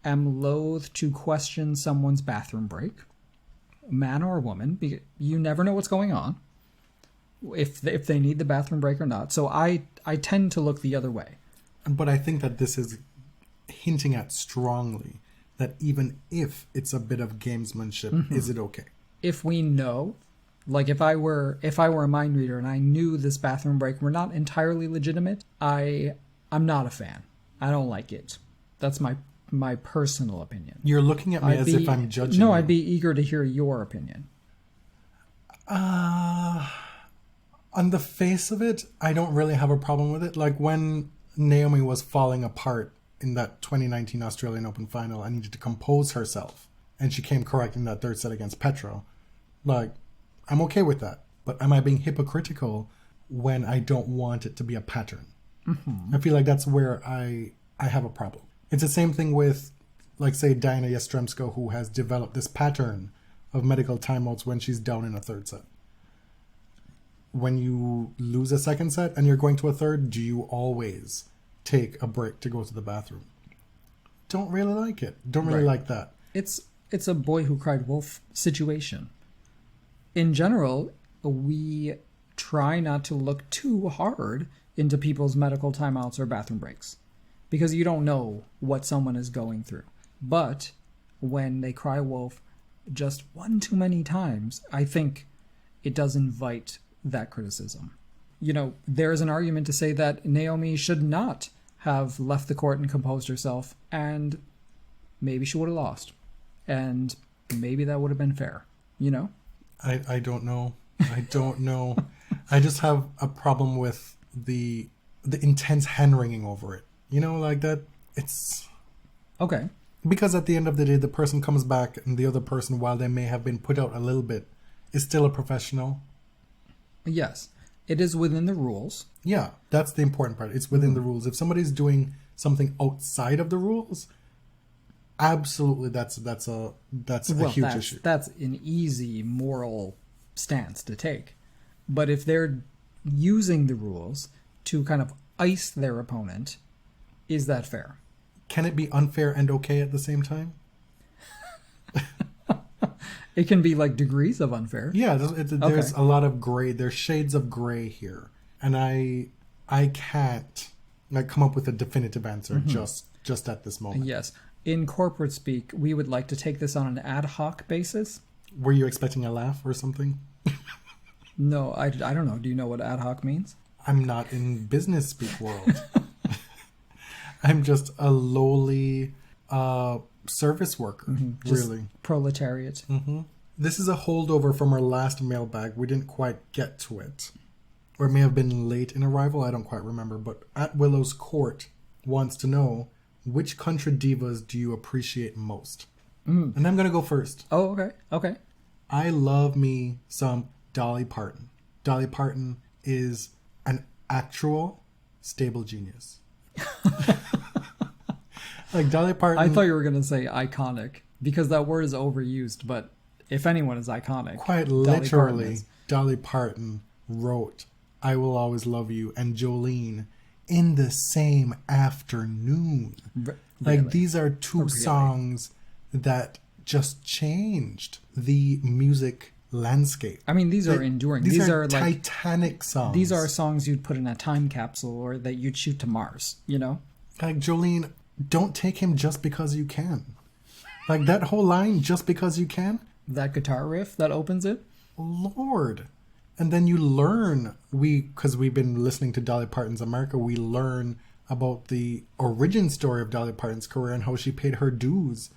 am loath to question someone's bathroom break, man or woman. You never know what's going on, if they need the bathroom break or not. So I tend to look the other way. But I think that this is hinting at strongly that even if it's a bit of gamesmanship, is it okay? If we know, like if I were a mind reader and I knew this bathroom break were not entirely legitimate, I'm not a fan. I don't like it. That's my personal opinion. You're looking at me as if I'm judging No, you. I'd be eager to hear your opinion. On the face of it, I don't really have a problem with it. Like when Naomi was falling apart in that 2019 Australian Open final and needed to compose herself, and she came correct in that third set against Petra, like, I'm okay with that. But am I being hypocritical when I don't want it to be a pattern? I feel like that's where I have a problem. It's the same thing with, like, say, Diana Yastremska, who has developed this pattern of medical timeouts when she's down in a third set. When you lose a second set and you're going to a third, do you always take a break to go to the bathroom? Don't really like it. Don't really like that. It's a boy who cried wolf situation. In general, we try not to look too hard into people's medical timeouts or bathroom breaks because you don't know what someone is going through. But when they cry wolf just one too many times, I think it does invite that criticism. There's an argument to say that Naomi should not have left the court and composed herself, and maybe she would have lost. And maybe that would have been fair, I don't know. I don't know. I just have a problem with the intense hand-wringing over it. Like that. It's... Okay. Because at the end of the day, the person comes back and the other person, while they may have been put out a little bit, is still a professional. Yes. It is within the rules. Yeah, that's the important part. It's within the rules. If somebody's doing something outside of the rules, absolutely that's a huge issue. That's an easy moral stance to take. But if they're using the rules to kind of ice their opponent, is that fair? Can it be unfair and okay at the same time? It can be like degrees of unfair. Yeah, there's a lot of gray. There's shades of gray here. And I can't come up with a definitive answer just at this moment. Yes. In corporate speak, we would like to take this on an ad hoc basis. Were you expecting a laugh or something? No, I don't know. Do you know what ad hoc means? I'm not in business speak world. I'm just a lowly service worker, really. Proletariat. This is a holdover from our last mailbag. We didn't quite get to it. Or it may have been late in arrival. I don't quite remember. But at Willow's Court wants to know, which country divas do you appreciate most? And I'm going to go first. Oh, okay. Okay. I love me some Dolly Parton. Dolly Parton is an actual stable genius. Like Dolly Parton. I thought you were going to say iconic because that word is overused, but if anyone is iconic, quite literally, Dolly Parton wrote I Will Always Love You and Jolene in the same afternoon. Really? Like these are two songs that just changed the music landscape. I mean, these are enduring. These are like titanic songs. These are songs you'd put in a time capsule or that you'd shoot to Mars, you know? Like, Jolene, don't take him just because you can. Like, that whole line, just because you can. That guitar riff that opens it. Lord. And then you learn, because we've been listening to Dolly Parton's America, we learn about the origin story of Dolly Parton's career and how she paid her dues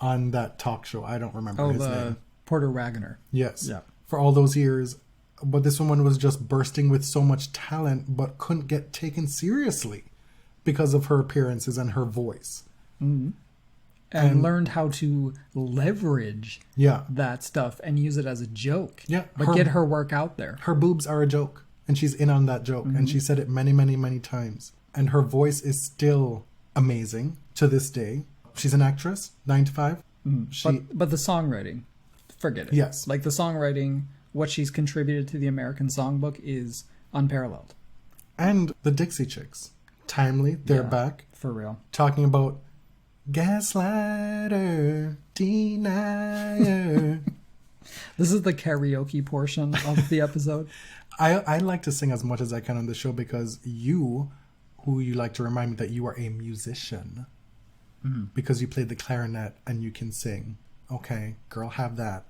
on that talk show. I don't remember his name. Porter Wagoner. Yes. Yeah. For all those years. But this woman was just bursting with so much talent, but couldn't get taken seriously because of her appearances and her voice. Mm-hmm. And learned how to leverage that stuff and use it as a joke. Yeah. But get her work out there. Her boobs are a joke. And she's in on that joke. Mm-hmm. And she said it many, many, many times. And her voice is still amazing to this day. She's an actress, 9 to 5. Mm-hmm. But the songwriting, forget it. Yes. Like the songwriting, what she's contributed to the American songbook is unparalleled. And the Dixie Chicks. Timely, they're back. For real. Talking about gaslighter, denier. This is the karaoke portion of the episode. I like to sing as much as I can on the show because you like to remind me that you are a musician. Mm-hmm. Because you play the clarinet and you can sing. Okay, girl, have that.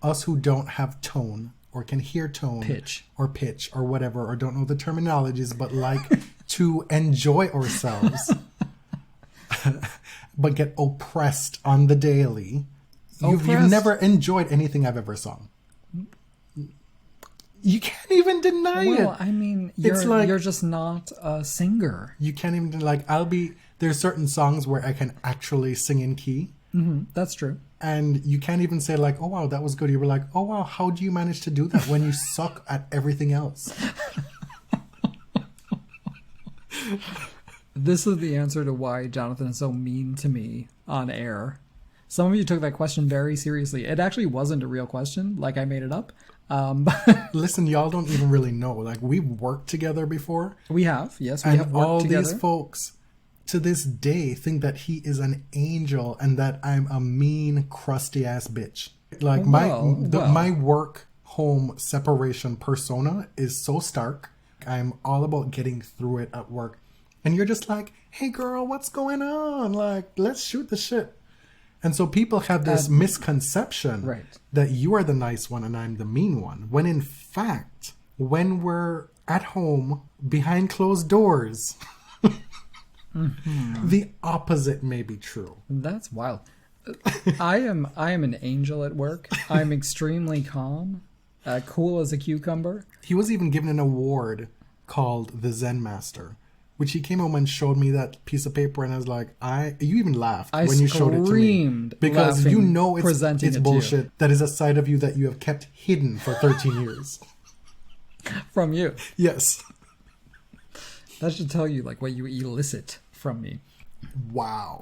Us who don't have tone or can hear tone. Pitch or whatever, or don't know the terminologies, but like to enjoy ourselves. But get oppressed on the daily. You've never enjoyed anything I've ever sung. You can't even deny it. Well, I mean, you're just not a singer. You can't even, like, there's certain songs where I can actually sing in key. Mm-hmm, that's true. And you can't even say like, oh wow, that was good. You were like, oh wow, how do you manage to do that when you suck at everything else? This is the answer to why Jonathan is so mean to me on air. Some of you took that question very seriously. It actually wasn't a real question. Like, I made it up. Listen, y'all don't even really know. Like, we've worked together before. We have. Yes, we have worked together. And all these folks, to this day, think that he is an angel and that I'm a mean, crusty-ass bitch. Like, my work-home separation persona is so stark. I'm all about getting through it at work. And you're just like, hey, girl, what's going on? Like, let's shoot the shit. And so people have this misconception that you are the nice one and I'm the mean one. When in fact, when we're at home behind closed doors, the opposite may be true. That's wild. I am an angel at work. I'm extremely calm, cool as a cucumber. He was even given an award called the Zen Master, which he came home and showed me that piece of paper, and I was like, you even laughed when you showed it to me. Because you know it's bullshit. That is a side of you that you have kept hidden for 13 years. From you. Yes. That should tell you like what you elicit from me. Wow.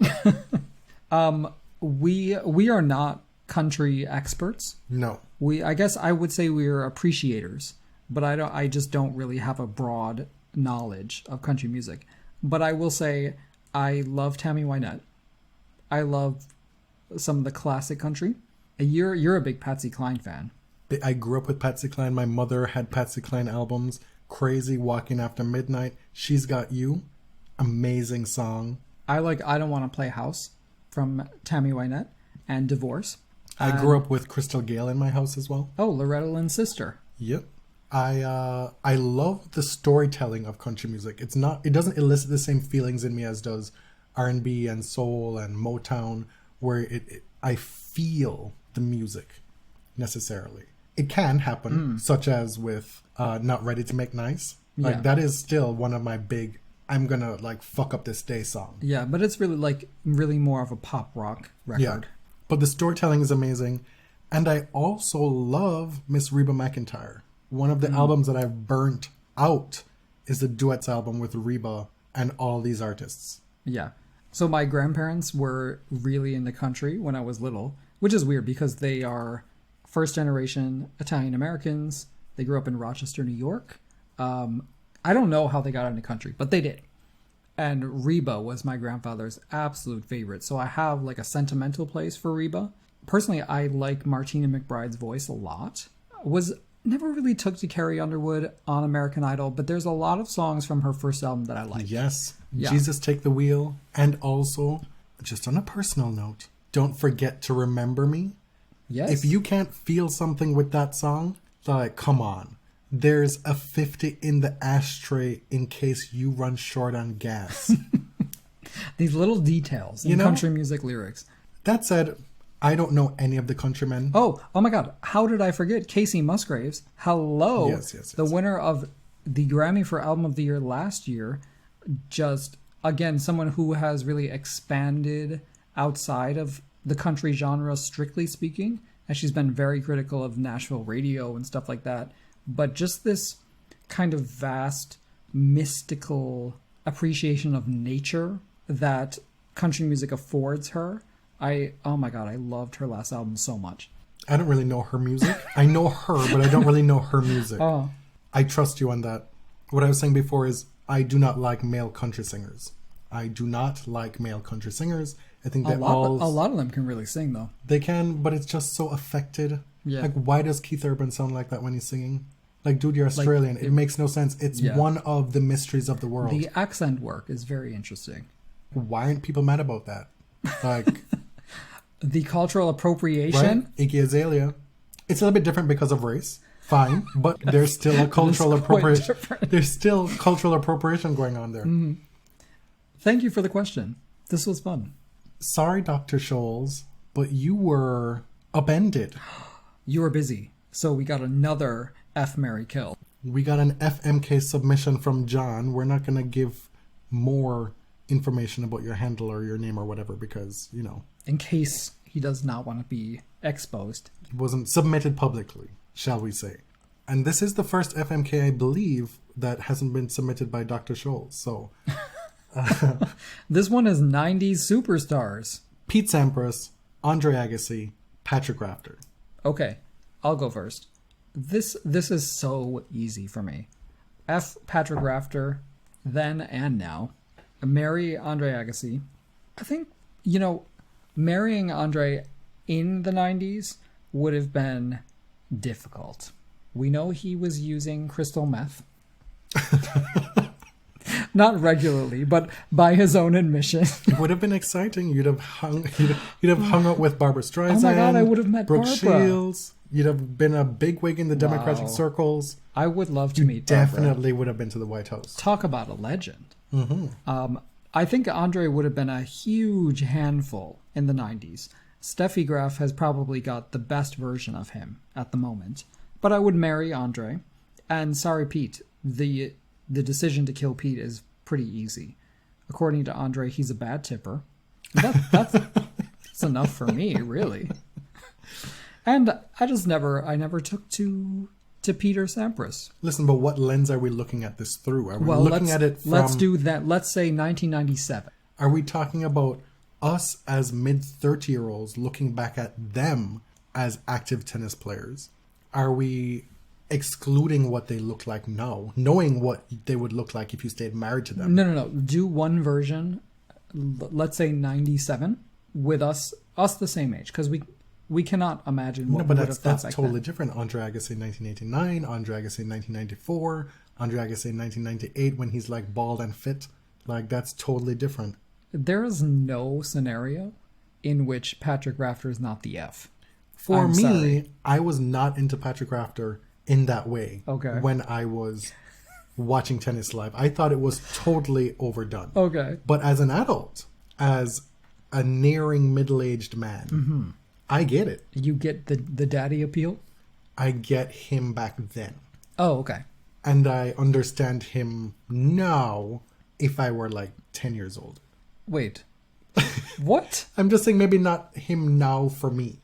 We are not country experts. No. I guess I would say we're appreciators, but I just don't really have a broad knowledge of country music. But I will say I love Tammy Wynette. I love some of the classic country. You're a big Patsy Cline fan. I grew up with Patsy Cline. My mother had Patsy Cline albums. Crazy, Walking After Midnight, She's Got You. Amazing song. I like I Don't Want to Play House from Tammy Wynette and Divorce. I grew up with Crystal Gale in my house as well. Oh, Loretta Lynn's sister. Yep. I love the storytelling of country music. It doesn't elicit the same feelings in me as does R&B and soul and Motown, where I feel the music necessarily. It can happen, such as with Not Ready to Make Nice. Like that is still one of my big I'm gonna like fuck up this day song. Yeah, but it's really more of a pop rock record. Yeah. But the storytelling is amazing. And I also love Miss Reba McEntire. One of the albums that I've burnt out is the duets album with Reba and all these artists. Yeah. So my grandparents were really into country when I was little, which is weird because they are first generation Italian Americans. They grew up in Rochester, New York. I don't know how they got into country, but they did. And Reba was my grandfather's absolute favorite. So I have like a sentimental place for Reba. Personally, I like Martina McBride's voice a lot. Was never really took to Carrie Underwood on American Idol, but there's a lot of songs from her first album that I like. Yes. Yeah. Jesus Take the Wheel. And also, just on a personal note, Don't Forget to Remember Me. Yes. If you can't feel something with that song, like, come on. There's a 50 in the ashtray in case you run short on gas. These little details in country music lyrics. That said, I don't know any of the countrymen. Oh my God. How did I forget Casey Musgraves? Hello. Yes. The winner of the Grammy for Album of the Year last year. Just, again, someone who has really expanded outside of the country genre, strictly speaking. And she's been very critical of Nashville radio and stuff like that. But just this kind of vast, mystical appreciation of nature that country music affords her. Oh my God, I loved her last album so much. I don't really know her music. I know her, but I don't really know her music. Oh. I trust you on that. What I was saying before is I do not like male country singers. I do not like male country singers. I think A lot of them can really sing, though. They can, but it's just so affected. Yeah. Like, why does Keith Urban sound like that when he's singing? Like, dude, you're Australian. It makes no sense. It's one of the mysteries of the world. The accent work is very interesting. Why aren't people mad about that? Like, The cultural appropriation. right? Iggy Azalea. It's a little bit different because of race. Fine, but there's still a cultural quite appropriation. different. There's still cultural appropriation going on there. Thank you for the question. This was fun. Sorry, Dr. Scholes, but you were upended. You were busy, so we got another F, Marry, Kill. We got an FMK submission from John. We're not going to give more information about your handle or your name or whatever because, In case he does not want to be exposed. it wasn't submitted publicly, shall we say. And this is the first FMK, I believe, that hasn't been submitted by Dr. Scholes. So, This one is 90s superstars. Pete Sampras, Andre Agassi, Patrick Rafter. Okay, I'll go first. This is so easy for me. F, Patrick Rafter, then and now. Marry Andre Agassi. I think, marrying Andre in the 90s would have been difficult. We know he was using crystal meth. Not regularly, but by his own admission. It would have been exciting. You'd have hung out with Barbara Streisand. Oh my God, I would have met Brooke Barbara. Shields. You'd have been a bigwig in the Democratic circles. I would love to meet Barbara. Definitely would have been to the White House. Talk about a legend. I think Andre would have been a huge handful in the 90s. Steffi Graf has probably got the best version of him at the moment. But I would marry Andre. And sorry, Pete, the decision to kill Pete is pretty easy. According to Andre, he's a bad tipper. That's enough for me, really. And I never took to Peter Sampras. Listen, but what lens are we looking at this through? Are we Well, looking at it from... let's do that. Let's say 1997. Are we talking about us as mid-30-year-olds looking back at them as active tennis players? Are we excluding what they look like now, knowing what they would look like if you stayed married to them? No. Do one version, let's say 97, with us the same age, because we cannot imagine what No, but we would have thought that's back totally then. different. Andre Agassi in 1989, Andre Agassi in 1994, Andre Agassi in 1998 when he's like bald and fit. Like, that's totally different. There is no scenario in which Patrick Rafter is not the F. For I'm me, sorry. I was not into Patrick Rafter in that way. Okay. When I was watching tennis live, I thought it was totally overdone. Okay. But as an adult, as a nearing middle-aged man, I get it. You get the daddy appeal? I get him back then. Oh, okay. And I understand him now if I were like 10 years old. Wait. What? I'm just saying maybe not him now for me.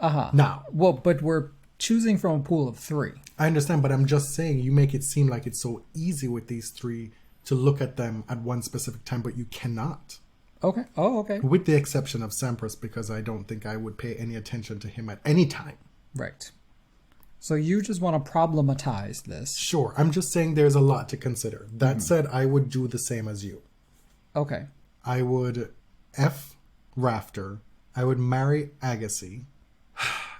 Uh-huh. Now. Well, but we're choosing from a pool of 3. I understand, but I'm just saying you make it seem like it's so easy with these 3 to look at them at one specific time, but you cannot. Okay. Oh, okay. With the exception of Sampras, because I don't think I would pay any attention to him at any time. Right. So you just want to problematize this. Sure, I'm just saying there's a lot to consider. That said, I would do the same as you. Okay. I would F Rafter. I would marry Agassi.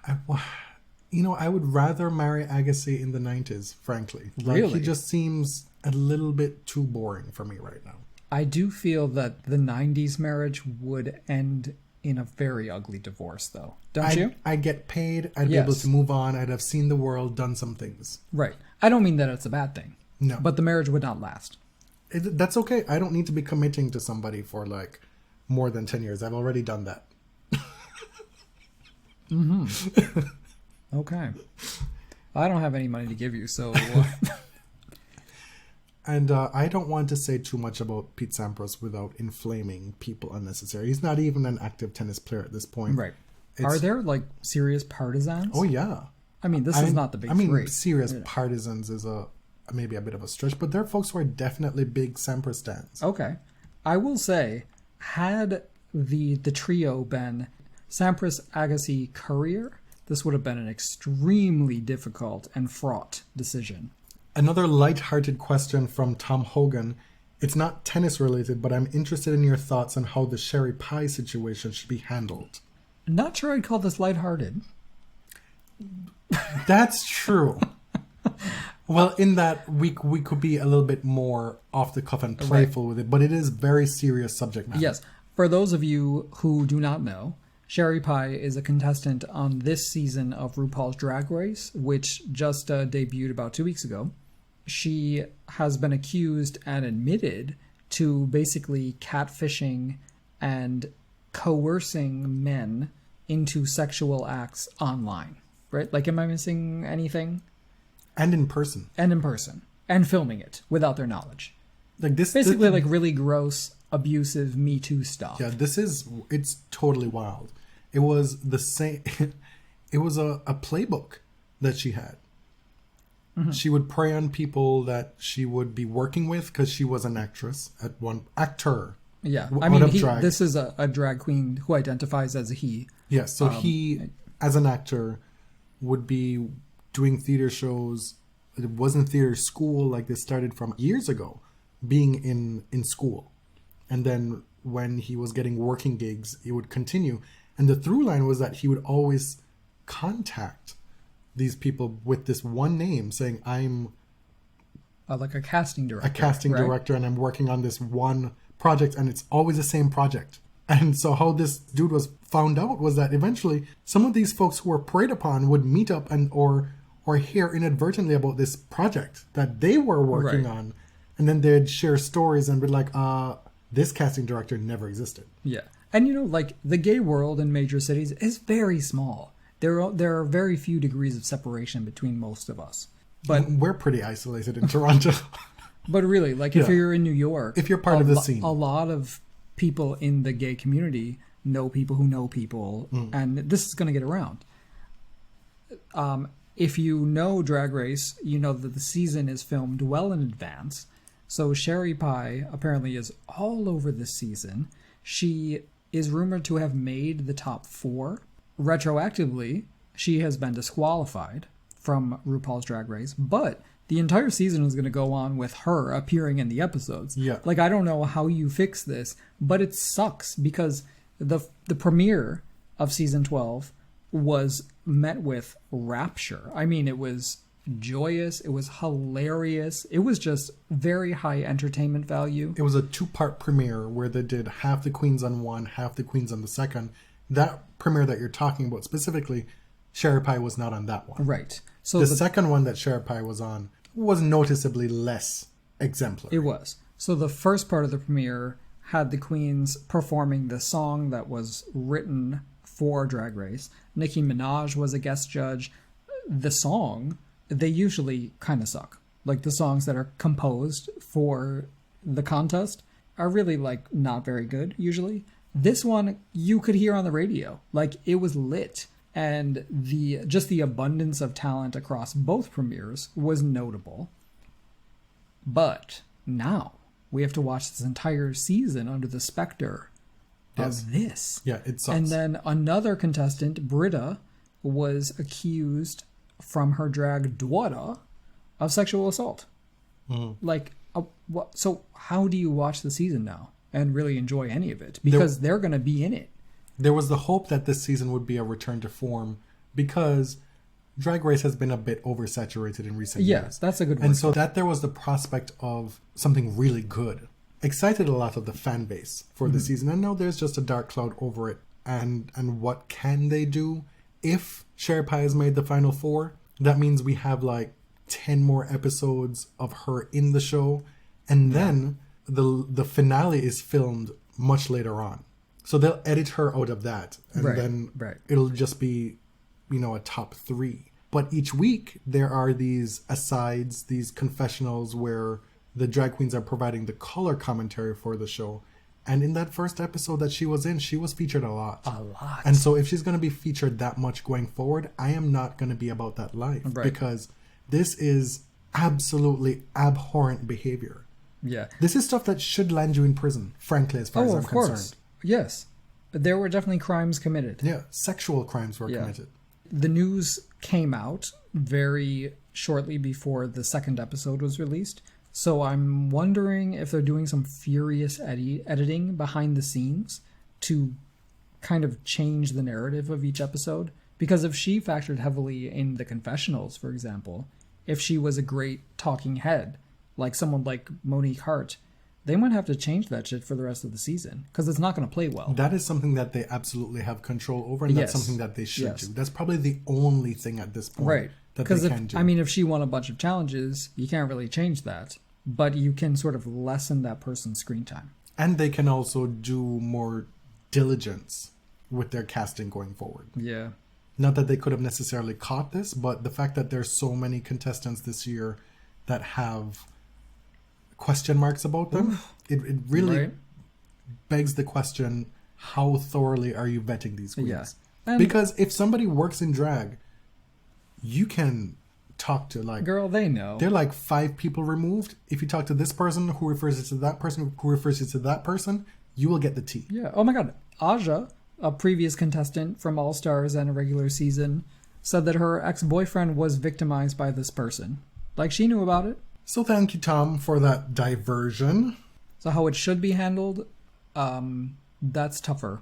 I would rather marry Agassi in the 90s, frankly. Really? He just seems a little bit too boring for me right now. I do feel that the 90s marriage would end in a very ugly divorce, though. Don't you? I'd get paid. I'd be able to move on. I'd have seen the world, done some things. Right. I don't mean that it's a bad thing. No. But the marriage would not last. That's okay. I don't need to be committing to somebody for like more than 10 years. I've already done that. Mm-hmm. Okay. I don't have any money to give you, so... And I don't want to say too much about Pete Sampras without inflaming people unnecessarily. He's not even an active tennis player at this point. Right. Are there, like, serious partisans? Oh, yeah. I mean, this is not the big three. Serious partisans is maybe a bit of a stretch, but there are folks who are definitely big Sampras stands. Okay. I will say, had the trio been Sampras, Agassi, Courier, this would have been an extremely difficult and fraught decision. Another light-hearted question from Tom Hogan. It's not tennis related, but I'm interested in your thoughts on how the Sherry Pie situation should be handled. Not sure I'd call this lighthearted. That's true. Well, in that we could be a little bit more off the cuff and playful with it, but it is very serious subject matter. Yes. For those of you who do not know, Sherry Pie is a contestant on this season of RuPaul's Drag Race, which just debuted about 2 weeks ago. She has been accused and admitted to basically catfishing and coercing men into sexual acts online, right? Like, am I missing anything? And in person. And in person. And filming it without their knowledge. Like this, basically, like really gross, abusive Me Too stuff. Yeah, it's totally wild. It was the same. It was a playbook that she had. Mm-hmm. She would prey on people that she would be working with because she was an actress actor. Yeah, I mean, this is a drag queen who identifies as a he. Yeah, so he, as an actor, would be doing theater shows. It wasn't theater school. Like, this started from years ago, being in school. And then when he was getting working gigs, it would continue. And the through line was that he would always contact these people with this one name saying, I'm like a casting director. A casting director, and I'm working on this one project, and it's always the same project. And so how this dude was found out was that eventually some of these folks who were preyed upon would meet up and or hear inadvertently about this project that they were working on. And then they'd share stories and be like, this casting director never existed. Yeah. And, like, the gay world in major cities is very small. There are very few degrees of separation between most of us. But we're pretty isolated in Toronto. But really, like, if you're in New York... If you're part of the scene. A lot of people in the gay community know people who know people, and this is going to get around. If you know Drag Race, you know that the season is filmed well in advance. So Sherry Pie apparently is all over this season. She is rumored to have made the top 4. Retroactively, she has been disqualified from RuPaul's Drag Race, but the entire season is going to go on with her appearing in the episodes. Yeah. Like, I don't know how you fix this, but it sucks because the premiere of season 12 was met with rapture. I mean, it was joyous. It was hilarious. It was just very high entertainment value. It was a 2-part premiere where they did half the queens on one, half the queens on the second. That premiere that you're talking about specifically, Sherry Pie was not on that one. Right. So the second one that Sherry Pie was on was noticeably less exemplary. It was. So the first part of the premiere had the queens performing the song that was written for Drag Race. Nicki Minaj was a guest judge. The song, they usually kind of suck. Like, the songs that are composed for the contest are really, like, not very good usually. This one you could hear on the radio. Like, it was lit. And the abundance of talent across both premieres was notable. But now we have to watch this entire season under the specter of this. Yeah, it sucks. And then another contestant, Britta, was accused from her drag daughter of sexual assault. Like, so how do you watch the season now? and really enjoy any of it because they're going to be in it. There was the hope that this season would be a return to form because Drag Race has been a bit oversaturated in recent years. Yes, that's a good word. And so that there was the prospect of something really good excited a lot of the fan base for the season. And now there's just a dark cloud over it. And what can they do? If Sherry Pie is made the final four, that means we have like 10 more episodes of her in the show. And then the finale is filmed much later on. So they'll edit her out of that. And then it'll just be, a top 3. But each week there are these asides, these confessionals where the drag queens are providing the color commentary for the show. And in that first episode that she was in, she was featured a lot. A lot. And so if she's going to be featured that much going forward, I am not going to be about that life. Right. Because this is absolutely abhorrent behavior. Yeah. This is stuff that should land you in prison, frankly, as far as I'm concerned. Yes. There were definitely crimes committed. Yeah. Sexual crimes were committed. The news came out very shortly before the second episode was released. So I'm wondering if they're doing some furious editing behind the scenes to kind of change the narrative of each episode. Because if she factored heavily in the confessionals, for example, if she was a great talking head, like someone like Monique Hart, they might have to change that shit for the rest of the season because it's not going to play well. That is something that they absolutely have control over, and that's something that they should do. That's probably the only thing at this point that they can do. I mean, if she won a bunch of challenges, you can't really change that, but you can sort of lessen that person's screen time. And they can also do more diligence with their casting going forward. Yeah. Not that they could have necessarily caught this, but the fact that there's so many contestants this year that have question marks about them, it really begs the question, how thoroughly are you vetting these queens? Yeah. Because if somebody works in drag, you can talk to like... Girl, they know. They're like 5 people removed. If you talk to this person who refers it to that person who refers it to that person, you will get the tea. Yeah. Oh my God. Aja, a previous contestant from All Stars and a regular season, said that her ex-boyfriend was victimized by this person. Like, she knew about it. So thank you, Tom, for that diversion. So how it should be handled, that's tougher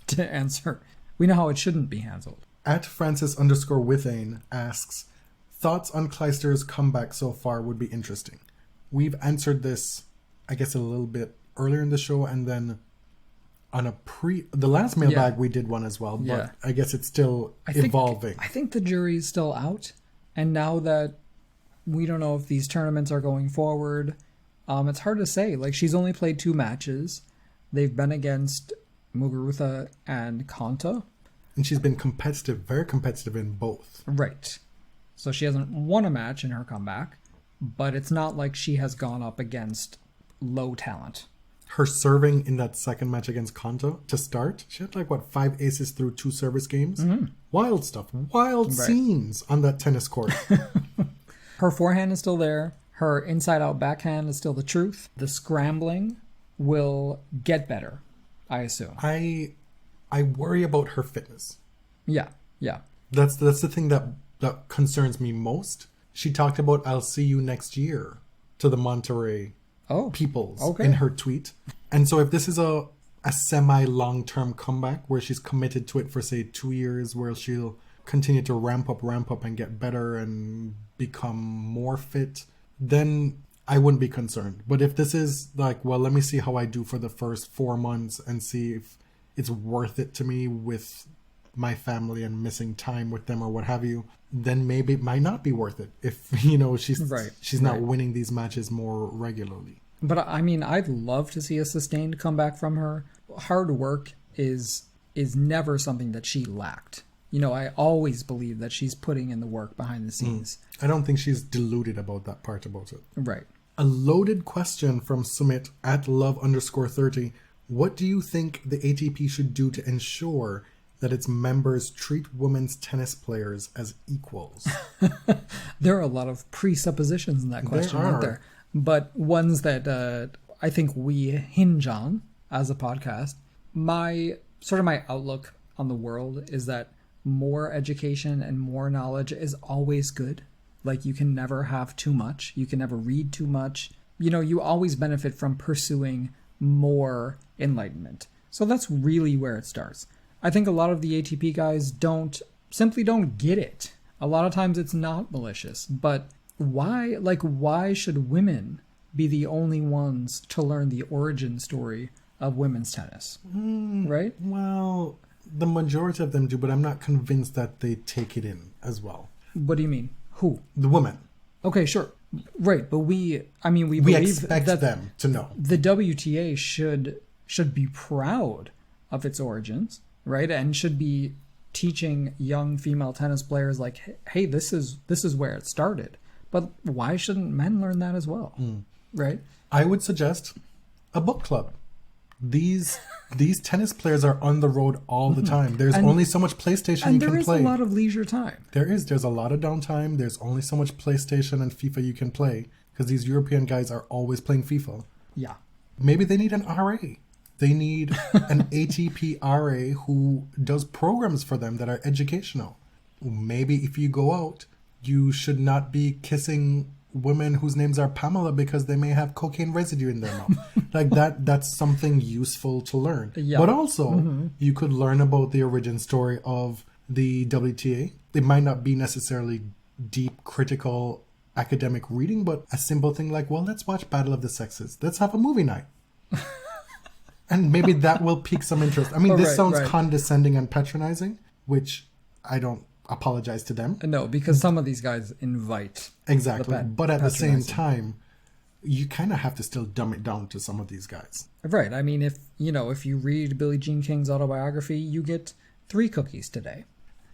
to answer. We know how it shouldn't be handled. At Francis_Withane asks, thoughts on Kleister's comeback so far would be interesting. We've answered this, I guess, a little bit earlier in the show, and then on the last mailbag we did one as well, but I guess it's still evolving. I think the jury's still out, and now that we don't know if these tournaments are going forward, it's hard to say. Like, she's only played 2 matches. They've been against Muguruza and Kanta. And she's been competitive, very competitive in both. Right. So she hasn't won a match in her comeback, but it's not like she has gone up against low talent. Her serving in that second match against Kanta to start, she had 5 aces through 2 service games. Mm-hmm. Wild stuff. Wild scenes on that tennis court. Her forehand is still there. Her inside-out backhand is still the truth. The scrambling will get better, I assume. I worry about her fitness. Yeah. That's the thing that concerns me most. She talked about, I'll see you next year to the Monterey peoples in her tweet. And so if this is a semi-long-term comeback where she's committed to it for, say, 2 years, where she'll continue to ramp up and get better and become more fit, then I wouldn't be concerned. But if this is let me see how I do for the first 4 months and see if it's worth it to me with my family and missing time with them or what have you, then maybe it might not be worth it if, she's not winning these matches more regularly. But I mean, I'd love to see a sustained comeback from her. Hard work is never something that she lacked. I always believe that she's putting in the work behind the scenes. I don't think she's deluded about that part about it. Right. A loaded question from Sumit at love_30. What do you think the ATP should do to ensure that its members treat women's tennis players as equals? There are a lot of presuppositions in that question, aren't there? But ones that I think we hinge on as a podcast. My outlook on the world is that more education and more knowledge is always good. Like, you can never have too much. You can never read too much. You always benefit from pursuing more enlightenment. So that's really where it starts. I think a lot of the ATP guys simply don't get it. A lot of times it's not malicious, but why should women be the only ones to learn the origin story of women's tennis? Right? Well, the majority of them do, but I'm not convinced that they take it in as well. What do you mean? Who? The women. Okay, sure. Right, but we We believe expect that them to know. the WTA should be proud of its origins, right? And should be teaching young female tennis players like, hey, this is where it started. But why shouldn't men learn that as well? Right? I would suggest a book club. These tennis players are on the road all the time. There's only so much PlayStation you can play. And there is a lot of leisure time. There's a lot of downtime. There's only so much PlayStation and FIFA you can play because these European guys are always playing FIFA. Yeah. Maybe they need an RA. They need an ATP RA who does programs for them that are educational. Maybe if you go out, you should not be kissing women whose names are Pamela because they may have cocaine residue in their mouth. Like that's something useful to learn. Yeah. But also, you could learn about the origin story of the WTA. It might not be necessarily deep, critical, academic reading, but a simple thing like, well, let's watch Battle of the Sexes. Let's have a movie night. And maybe that will pique some interest. I mean, this sounds condescending and patronizing, which I don't apologize to them. No, because some of these guys invite. Exactly. But at the same time, you kind of have to still dumb it down to some of these guys. Right. I mean, if you read Billie Jean King's autobiography, you get 3 cookies today.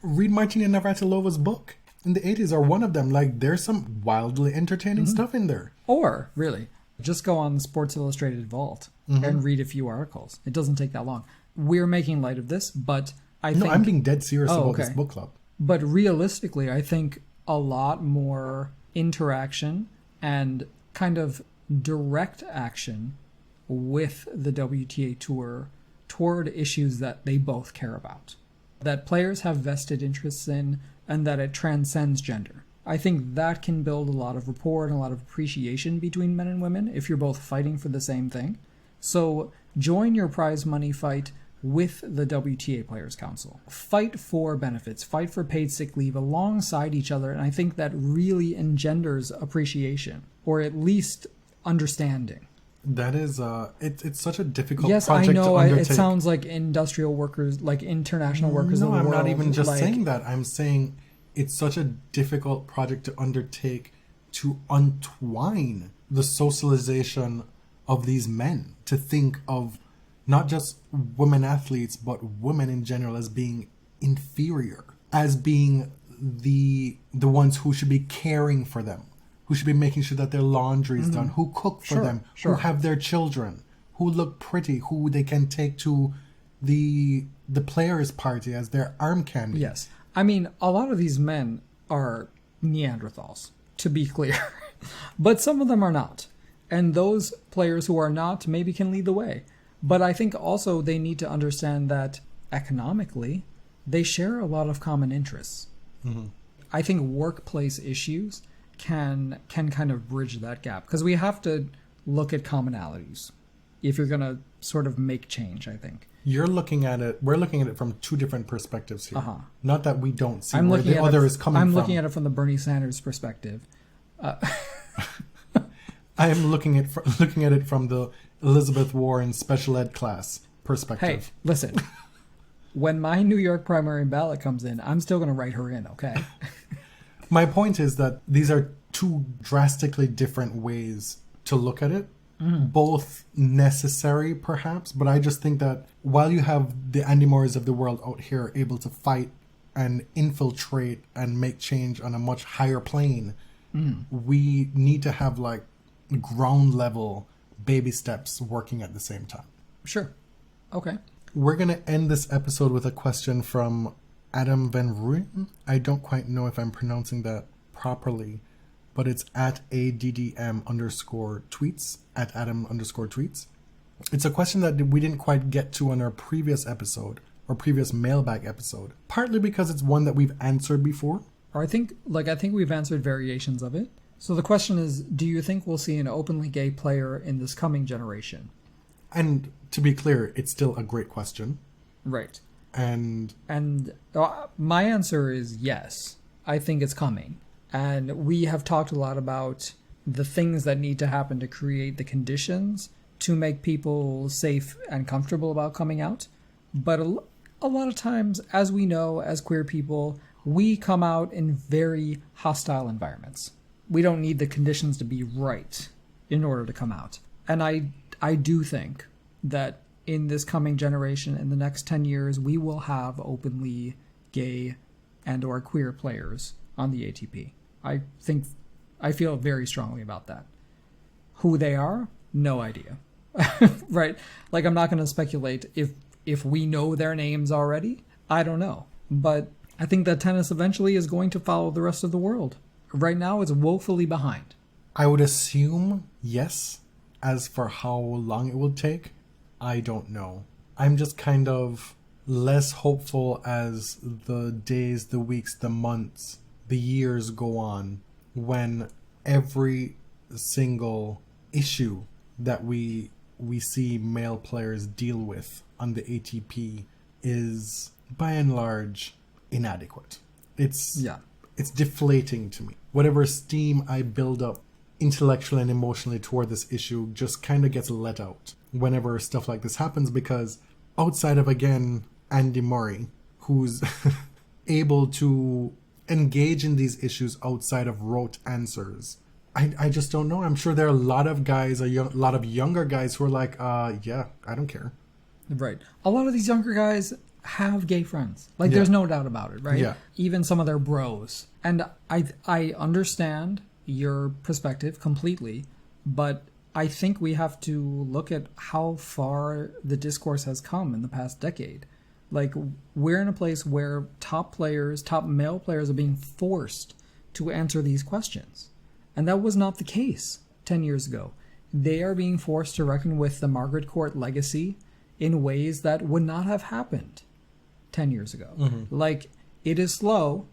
Read Martina Navratilova's book in the 80s, or one of them. Like, there's some wildly entertaining stuff in there. Or, really, just go on the Sports Illustrated Vault and read a few articles. It doesn't take that long. We're making light of this, but I think... No, I'm being dead serious about this book club. But realistically, I think a lot more interaction and kind of direct action with the WTA Tour toward issues that they both care about, that players have vested interests in, and that it transcends gender. I think that can build a lot of rapport and a lot of appreciation between men and women if you're both fighting for the same thing. So join your prize money fight with the WTA Players Council. Fight for benefits, fight for paid sick leave alongside each other, and I think that really engenders appreciation, or at least understanding. That is, it's such a difficult project to undertake. Yes, I know, it sounds like industrial workers, like international workers of the world. No, I'm not even just saying that. I'm saying it's such a difficult project to undertake to untwine the socialization of these men, to think of not just women athletes, but women in general as being inferior, as being the ones who should be caring for them, who should be making sure that their laundry is done, who cook for them, who have their children, who look pretty, who they can take to the players' party as their arm candy. Yes. I mean, a lot of these men are Neanderthals, to be clear. But some of them are not. And those players who are not maybe can lead the way. But I think also they need to understand that economically, they share a lot of common interests. I think workplace issues can kind of bridge that gap, because we have to look at commonalities if you're going to sort of make change, I think. We're looking at it from 2 different perspectives here. Not that we don't see where the other is coming from. I'm looking at it from the Bernie Sanders perspective. I am looking at it from the Elizabeth Warren special ed class perspective. Hey, listen. When my New York primary ballot comes in, I'm still going to write her in, okay? My point is that these are 2 drastically different ways to look at it. Both necessary, perhaps, but I just think that while you have the Andy Murrays of the world out here able to fight and infiltrate and make change on a much higher plane, we need to have like ground level baby steps working at the same time. Sure. Okay. We're going to end this episode with a question from Adam Van Rooyen. I don't quite know if I'm pronouncing that properly, but it's at @ADDM_tweets, at Adam_tweets. It's a question that we didn't quite get to on our previous episode, or previous mailbag episode, partly because it's one that we've answered before. Or I think we've answered variations of it. So the question is, do you think we'll see an openly gay player in this coming generation? And to be clear, it's still a great question. Right. And My answer is yes. I think it's coming. And we have talked a lot about the things that need to happen to create the conditions to make people safe and comfortable about coming out. But a lot of times, as we know, as queer people, we come out in very hostile environments. We don't need the conditions to be right in order to come out. And I do think that in this coming generation, in the next 10 years, we will have openly gay and or queer players on the ATP. I feel very strongly about that. Who they are, no idea. Right? Like, I'm not going to speculate if we know their names already. I don't know. But I think that tennis eventually is going to follow the rest of the world. Right now, it's woefully behind. I would assume yes. As for how long it will take, I don't know. I'm just kind of less hopeful as the days, the weeks, the months, the years go on, when every single issue that we see male players deal with on the ATP is by and large inadequate. It's deflating to me. Whatever steam I build up intellectually and emotionally toward this issue just kind of gets let out whenever stuff like this happens, because outside of, again, Andy Murray, who's able to engage in these issues outside of rote answers, I just don't know. I'm sure there are a lot of guys, a lot of younger guys who are like, yeah, I don't care. Right. A lot of these younger guys have gay friends. Like, there's no doubt about it, right? Yeah. Even some of their bros. And I understand your perspective completely, but I think we have to look at how far the discourse has come in the past decade. Like, we're in a place where top male players are being forced to answer these questions. And that was not the case 10 years ago. They are being forced to reckon with the Margaret Court legacy in ways that would not have happened 10 years ago. Mm-hmm. Like, it is slow.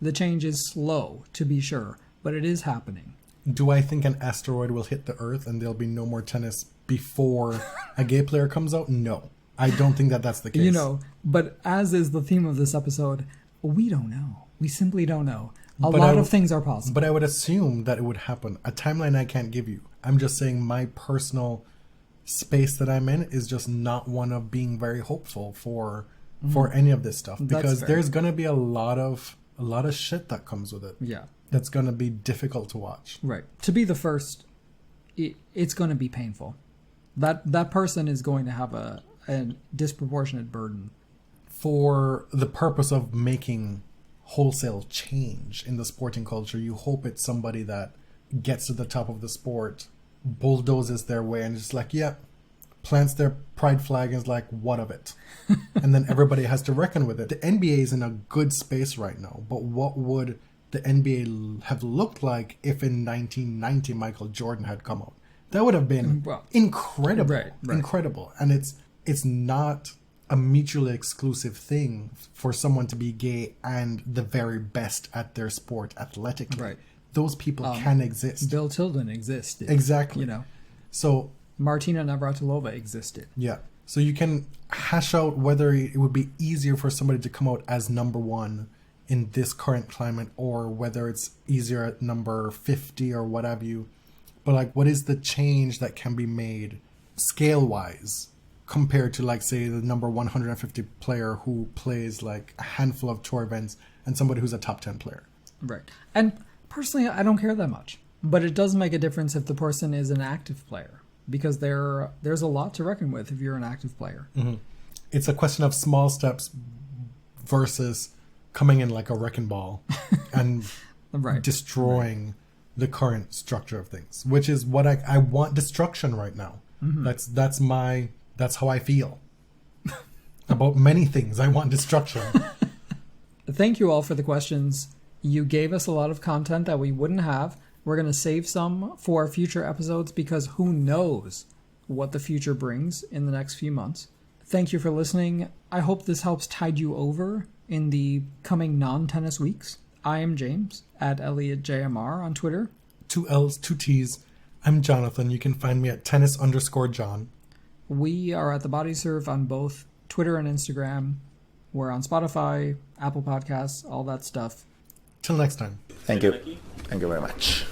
The change is slow, to be sure, but it is happening. Do I think an asteroid will hit the Earth and there'll be no more tennis before a gay player comes out? No. I don't think that that's the case. But as is the theme of this episode, we don't know. We simply don't know. A lot of things are possible. But I would assume that it would happen. A timeline I can't give you. I'm just saying my personal space that I'm in is just not one of being very hopeful for any of this stuff, because there's going to be a lot of shit that comes with it. Yeah. That's going to be difficult to watch. Right. To be the first, it's going to be painful. That person is going to have a disproportionate burden. For the purpose of making wholesale change in the sporting culture, you hope it's somebody that gets to the top of the sport, bulldozes their way, and just like, yeah, plants their pride flag and is like, what of it? And then everybody has to reckon with it. The NBA is in a good space right now, but what would the NBA have looked like if in 1990 Michael Jordan had come out? That would have been incredible. Right. Incredible. And it's not a mutually exclusive thing for someone to be gay and the very best at their sport athletically. Right. Those people can exist. Bill Tilden existed. Exactly. So Martina Navratilova existed. Yeah. So you can hash out whether it would be easier for somebody to come out as number one in this current climate, or whether it's easier at number 50 or what have you. But like, what is the change that can be made scale-wise compared to, like, say, the number 150 player who plays like a handful of tour events and somebody who's a top 10 player? Right. And personally, I don't care that much. But it does make a difference if the person is an active player, because there's a lot to reckon with if you're an active player. Mm-hmm. It's a question of small steps versus coming in like a wrecking ball and destroying the current structure of things, which is what I want. Destruction right now. Mm-hmm. That's how I feel about many things. I want destruction. Thank you all for the questions. You gave us a lot of content that we wouldn't have. We're going to save some for future episodes, because who knows what the future brings in the next few months. Thank you for listening. I hope this helps tide you over in the coming non-tennis weeks. I am James, at ElliotJMR on Twitter. 2 L's, 2 T's. I'm Jonathan. You can find me at tennis_John. We are at The Body Surf on both Twitter and Instagram. We're on Spotify, Apple Podcasts, all that stuff. Till next time. Thank you. Thank you very much.